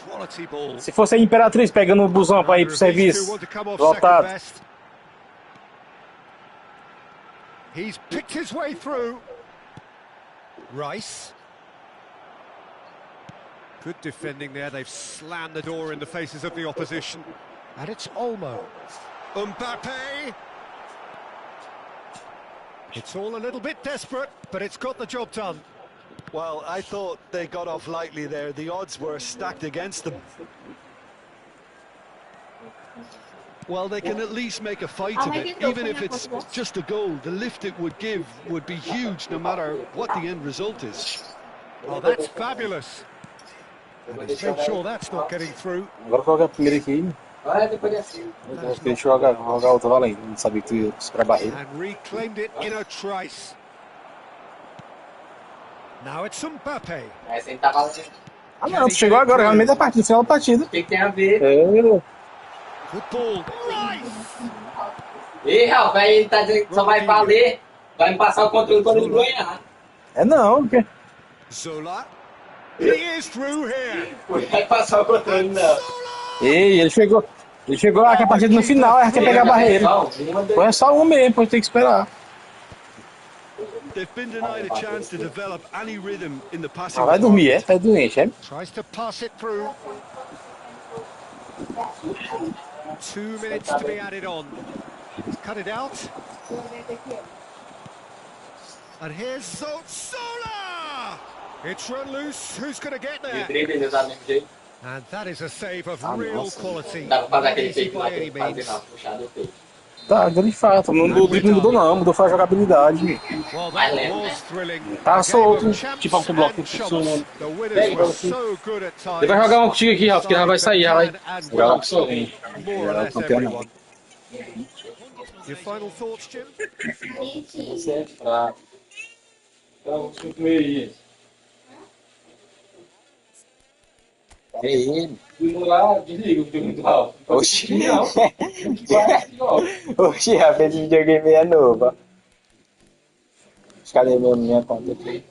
[SPEAKER 1] Quality ball.
[SPEAKER 2] Se fosse a Imperatriz pegando o busão pra ir pro serviço, lotado.
[SPEAKER 1] He's picked his way through. Rice. Good defending there. They've slammed the door in the faces of the opposition. And it's Olmo. Mbappe. It's all a little bit desperate, but it's got the job done.
[SPEAKER 3] Well, I thought they got off lightly there. The odds were stacked against them. Well, they can at least make a fight of it. Even if it's just a goal, the lift it would give would be huge no matter what the end result is.
[SPEAKER 1] Oh, that's fabulous. And he's made sure that's not getting through.
[SPEAKER 2] Agora coloca a primeira aqui. Deixa eu jogar outra valendo. Não sabia que tu ia pra barreira.
[SPEAKER 1] And reclaimed it in a trice. Now it's Mbappe.
[SPEAKER 2] Ah não, tu chegou agora, no meio da partida, no final da partida.
[SPEAKER 6] O que tem a ver?
[SPEAKER 1] Good ball. Rice.
[SPEAKER 6] Ei, Ralf, aí ele tá dizendo que só vai valer, vai me passar o controle quando ele ganhar.
[SPEAKER 2] É não, porque...
[SPEAKER 1] Zola. He is through here.
[SPEAKER 6] Vai passar o controle, não.
[SPEAKER 2] Ei, ele chegou lá que a partida no final, ela quer pegar a barreira. Foi só um mesmo, pode ter que esperar.
[SPEAKER 3] They've been denied a chance to develop any rhythm in the passing.
[SPEAKER 2] Vai dormir, é? Tá doente, é?
[SPEAKER 1] Tries to pass it through. 2 minutes to be added on. He's cut it out. And here's Zola! It's run loose. Who's going to get there? And that is a save of real quality.
[SPEAKER 6] Dá pra fazer
[SPEAKER 1] Not
[SPEAKER 6] aquele
[SPEAKER 1] easy
[SPEAKER 6] feito lá
[SPEAKER 1] by
[SPEAKER 6] que
[SPEAKER 1] any
[SPEAKER 6] ele fazia
[SPEAKER 1] means.
[SPEAKER 6] na puxada, eu fiz.
[SPEAKER 2] Tá, de fato, não mudou não, mudou foi a jogabilidade.
[SPEAKER 1] Well, that was thrilling.
[SPEAKER 2] Tá
[SPEAKER 1] A game
[SPEAKER 2] solto,
[SPEAKER 1] of champs
[SPEAKER 2] tipo um bloco
[SPEAKER 1] and
[SPEAKER 2] de
[SPEAKER 1] chumps.
[SPEAKER 2] som.
[SPEAKER 1] The winners were so good at times.
[SPEAKER 2] Ele vai jogar um contigo aqui, Ralf, que já vai sair, já vai jogar com o
[SPEAKER 1] More or less everyone. Your final thoughts, Jim?
[SPEAKER 2] Você é fraco. Então, vamos concluir isso.
[SPEAKER 6] É ele.
[SPEAKER 2] Lá, desliga o filme do Ralf.
[SPEAKER 6] Oxi.
[SPEAKER 2] Oxi, Ralf, esse videogame é novo. Cadê minha conta aqui?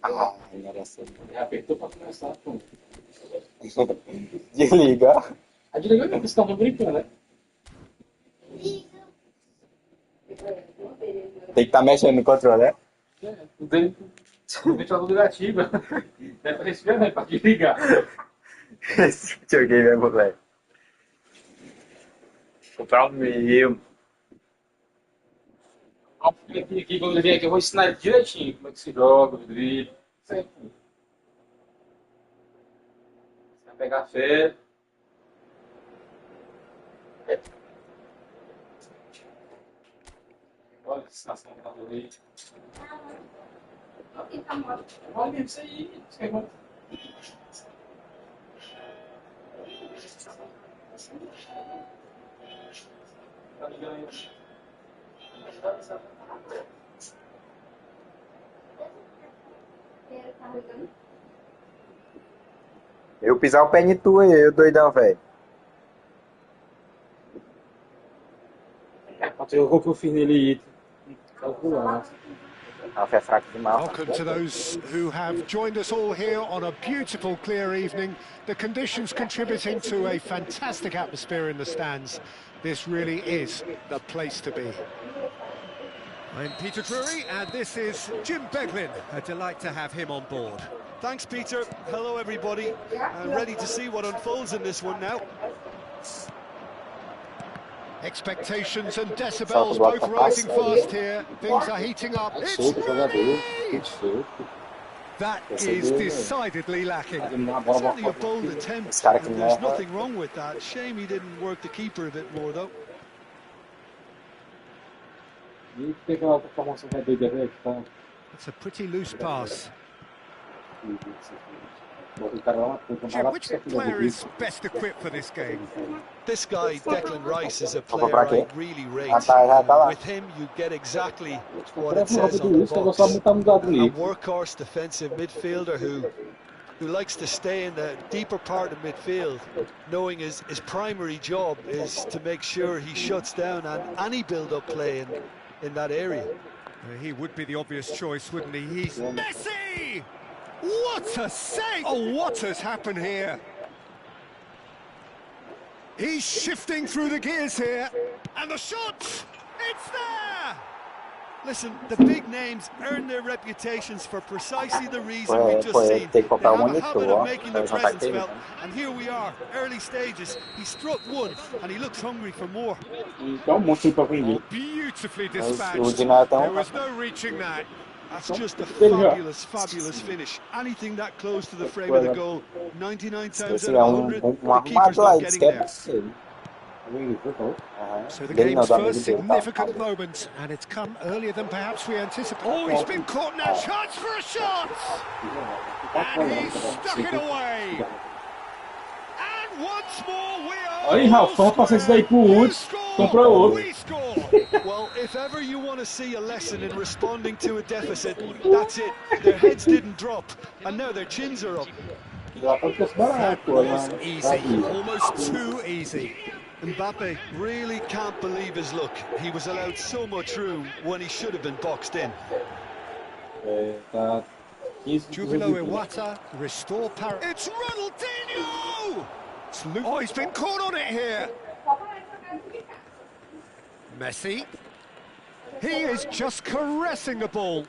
[SPEAKER 2] Ah, engraçado.
[SPEAKER 6] Apertou pra começar, pô.
[SPEAKER 2] Desliga.
[SPEAKER 6] A desligou mesmo, você tava brincando, né?
[SPEAKER 2] Tem que estar mexendo no controle, né?
[SPEAKER 6] O dele, o ventilador negativo. É pra respirar, né? Pra desligar.
[SPEAKER 2] Esse videogame é moleque. Comprar o meu.
[SPEAKER 6] Aqui, quando ele vier aqui, eu vou ensinar ele direitinho como é que se joga, o drible. Sempre. Você vai pegar fé. Olha a sensação que tá do aí. Olha mesmo isso aí. Isso que é bom. Tá ligando aí.
[SPEAKER 2] Eu pisar o pé em tu aí, eu doidão, velho.
[SPEAKER 6] O que eu fiz nele calculando.
[SPEAKER 2] É fraco demais.
[SPEAKER 1] Welcome to those who have joined us all here on a beautiful, clear evening. The conditions contributing to a fantastic atmosphere in the stands. This really is the place to be. I'm Peter Drury, and this is Jim Beglin. A delight to have him on board.
[SPEAKER 3] Thanks, Peter. Hello, everybody. Ready to see what unfolds in this one now.
[SPEAKER 1] Expectations and decibels both rising fast here. Things are heating up. It's that is decidedly lacking.
[SPEAKER 3] It's only a bold attempt, and there's nothing wrong with that. Shame he didn't work the keeper a bit more, though.
[SPEAKER 1] It's a pretty loose pass. Jim, which player is best equipped for this game?
[SPEAKER 3] This guy, Declan Rice, is a player I really rate. With him, you get exactly what it says on the box. A workhorse defensive midfielder who likes to stay in the deeper part of midfield, knowing his primary job is to make sure he shuts down any build-up play in that area.
[SPEAKER 1] He would be the obvious choice, wouldn't he? He's Messi! What a save! Oh, what has happened here? He's shifting through the gears here, and the shot! It's there!
[SPEAKER 3] Listen, the big names earn their reputations for precisely the reason we've just seen. They have a habit of making their presence felt, and here we are, early stages. He struck one, and he looks hungry for more.
[SPEAKER 1] Oh, beautifully dispatched. There was no reaching that.
[SPEAKER 3] That's just a fabulous, fabulous finish. Anything that close to the frame of the goal, 99 times out of 100, the keeper's not getting there.
[SPEAKER 1] So the game's first significant moment, and it's come earlier than perhaps we anticipated. Oh, he's been caught now, chance for a shot! And he's stuck it away! And once more we are...
[SPEAKER 2] Aí, Ralf, vamos passar isso daí pro Woods, compra outro.
[SPEAKER 3] Well, if ever you want to see a lesson in responding to a deficit, that's it. Their heads didn't drop, and now their chins are up.
[SPEAKER 1] That was easy, almost too easy.
[SPEAKER 3] Mbappe really can't believe his luck. He was allowed so much room when he should have been boxed in.
[SPEAKER 1] Jubilo Iwata, restore power. It's Ronaldinho! Oh, he's been caught on it here. Messi. He is just caressing the ball.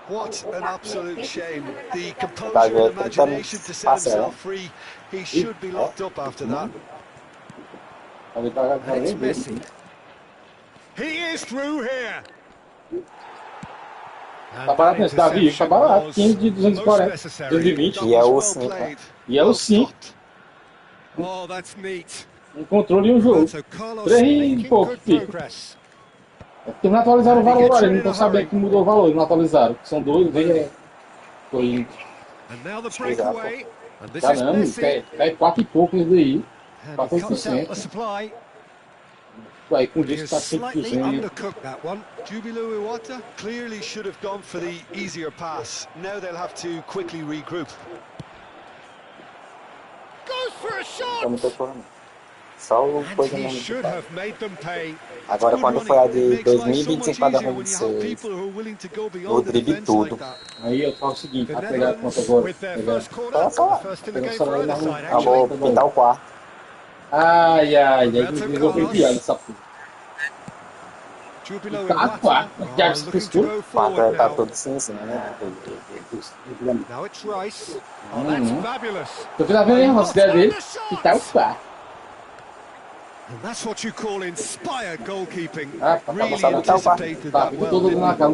[SPEAKER 3] What an absolute shame. The composure and imagination to set himself free. He should be locked up after that.
[SPEAKER 1] And it's Messi. He is through here.
[SPEAKER 2] Tá barato nesse Davi, tá barato, 15 de 240, 220.
[SPEAKER 7] E é o 5, né?
[SPEAKER 2] E é o 5.
[SPEAKER 1] Oh, that's neat.
[SPEAKER 2] Um controle e um jogo. 3 e pouco fica. É porque não atualizaram o valor, eles não estão sabendo que mudou o valor, eles não atualizaram. São dois, vem. Tô indo. Caramba, cai 4 e pouco isso daí. 14%. Aí com isso tá 5%.
[SPEAKER 3] Jubilo Iwata clearly should have gone for the easier pass. Now they'll have to quickly regroup.
[SPEAKER 1] Goes for a shot.
[SPEAKER 7] Só o coisa não. Agora quando foi a de 2025 para 2026, o drible tudo.
[SPEAKER 2] Aí eu falo o seguinte, vai pegar a conta agora.
[SPEAKER 7] Tá só. Eu vou pintar o quarto.
[SPEAKER 2] Ai, eu vou enviar essa puta. Tá, quarto. Já se costura.
[SPEAKER 7] Quarto tá tudo sim, né?
[SPEAKER 2] Tô vendo a nossa ideia dele e tá o quarto.
[SPEAKER 1] And that's what you call inspired goalkeeping.
[SPEAKER 2] Really anticipated that well. Todo mundo na casa,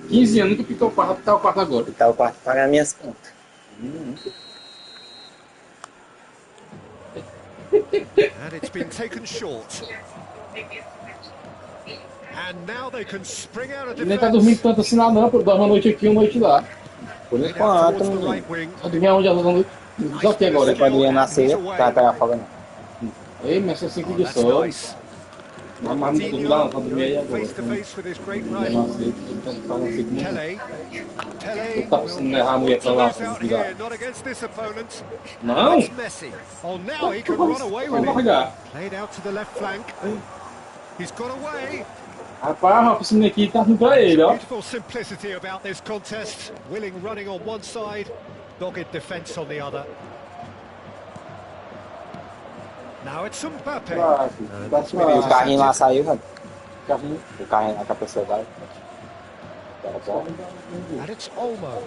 [SPEAKER 2] 15 anos que pintou o quarto, pintar o quarto agora.
[SPEAKER 7] Pintar o quarto para minhas contas.
[SPEAKER 1] And it's been taken short. And now they can spring out of defense.
[SPEAKER 2] Nem tá dormindo tanto assim lá não, dorme uma noite aqui, uma noite lá.
[SPEAKER 7] Por enquanto,
[SPEAKER 2] só dormir onde ela não só aqui agora.
[SPEAKER 7] Quando ia nascer, tá pegar folga não.
[SPEAKER 2] Ei, mas é 5 de sol. Não, mas não dormi lá não, tá dormindo aí agora. Não tá precisando errar a mulher pra lá, pra desligar. Não! Vamos largar. Rapaz, esse menino aqui tá vindo pra ele, ó.
[SPEAKER 1] Beautiful simplicity about this contest. Willing running on one side, dogged defence on the other. Now it's Mbappe.
[SPEAKER 7] E o carrinho lá saiu, velho. O carrinho lá com a pessoa vai.
[SPEAKER 1] And it's Olmo.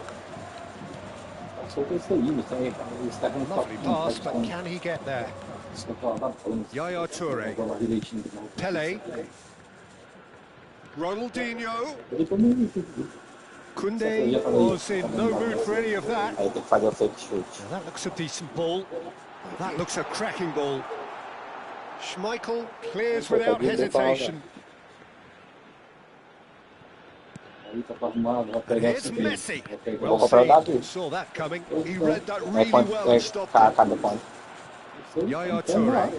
[SPEAKER 1] Lovely pass, but can he get there? Yaya Toure. Pele. Ronaldinho. Koundé was in no mood for any of that.
[SPEAKER 7] Aí tem que fazer o fake shoot.
[SPEAKER 1] Now that looks a decent ball. That looks a cracking ball. Schmeichel clears without hesitation. And here's Messi. Well seen. Saw that coming. He read that really well and stopped it. Yaya Toure.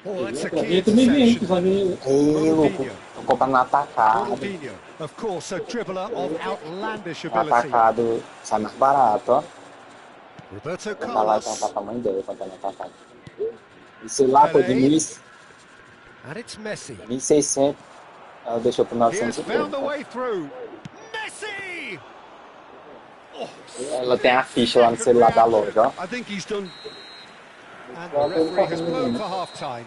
[SPEAKER 1] Oh, that's a key interception. Ronaldinho. Ronaldinho, of course, a dribbler of outlandish ability.
[SPEAKER 7] Atacado sai mais barato, ó.
[SPEAKER 1] Roberto
[SPEAKER 7] Vai lá e
[SPEAKER 1] Carlos.
[SPEAKER 7] contar a tamanho dele quando ele atacado. Isso lá foi de
[SPEAKER 1] And it's Messi.
[SPEAKER 7] 1.600. Ela deixou pro
[SPEAKER 1] He has
[SPEAKER 7] 900.
[SPEAKER 1] found the way through. Messi! Oh,
[SPEAKER 7] Ela tem a ficha lá no celular da loja, ó.
[SPEAKER 3] I think he's done.
[SPEAKER 1] and the referee has blown for half-time.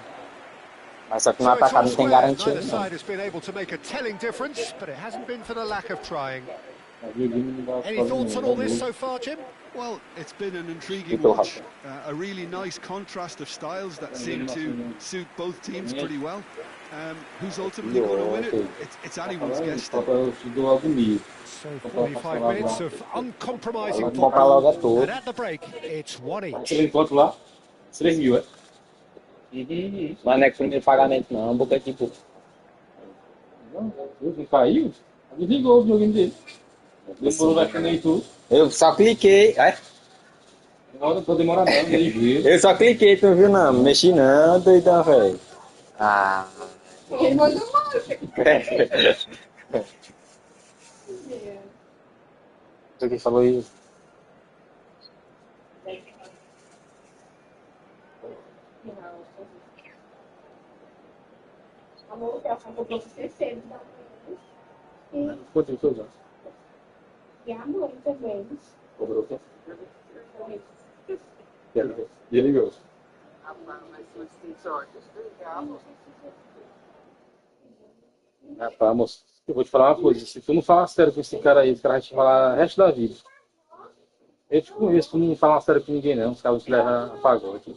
[SPEAKER 7] Mas só que no
[SPEAKER 1] So it's
[SPEAKER 7] atacado
[SPEAKER 1] all
[SPEAKER 7] não tem
[SPEAKER 1] square.
[SPEAKER 7] garantia
[SPEAKER 1] Neither
[SPEAKER 7] não.
[SPEAKER 1] side has been able to make a telling difference, but it hasn't been for the lack of trying. Any thoughts on all this so far, Jim?
[SPEAKER 3] Well, it's been an intriguing
[SPEAKER 7] Muito
[SPEAKER 3] watch.
[SPEAKER 7] rápido.
[SPEAKER 3] A really nice contrast of styles that seem to suit both teams pretty well. Who's ultimately going to win it? It's anyone's guess.
[SPEAKER 1] So 45 minutes of uncompromising
[SPEAKER 7] Vamos comprar logo é
[SPEAKER 1] football,
[SPEAKER 7] tudo.
[SPEAKER 1] and at the break, it's one each.
[SPEAKER 2] Quanto lá? 3 mil, é?
[SPEAKER 7] Mas não é primeiro pagamento não, boca de boca.
[SPEAKER 2] Não caiu? Desligou o videogame dele. Demorou vai nem tudo.
[SPEAKER 7] Eu só cliquei, ai.
[SPEAKER 2] Não tô demorando não, ligeiro.
[SPEAKER 7] Eu só cliquei, tu não viu não? Mexi não, doidão, velho. Ah.
[SPEAKER 8] Ele mandou mal.
[SPEAKER 7] Tu que falou isso?
[SPEAKER 8] Amor, eu comprou pra você cedo, tá?
[SPEAKER 2] Quanto foi já?
[SPEAKER 8] E a mãe também.
[SPEAKER 2] Cobrou o quê? E ele viu? Rapaz, moço, eu vou te falar uma coisa. Se tu não falar sério com esse cara aí, esse cara vai te falar o resto da vida. Eu te conheço, tu não fala sério com ninguém não. Os caras vão te levar a pagode.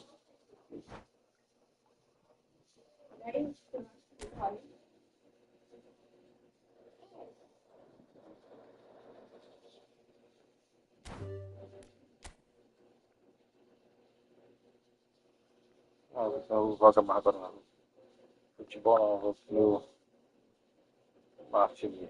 [SPEAKER 2] Eu jogo mais agora não. Futebol não, vou pro parte ali.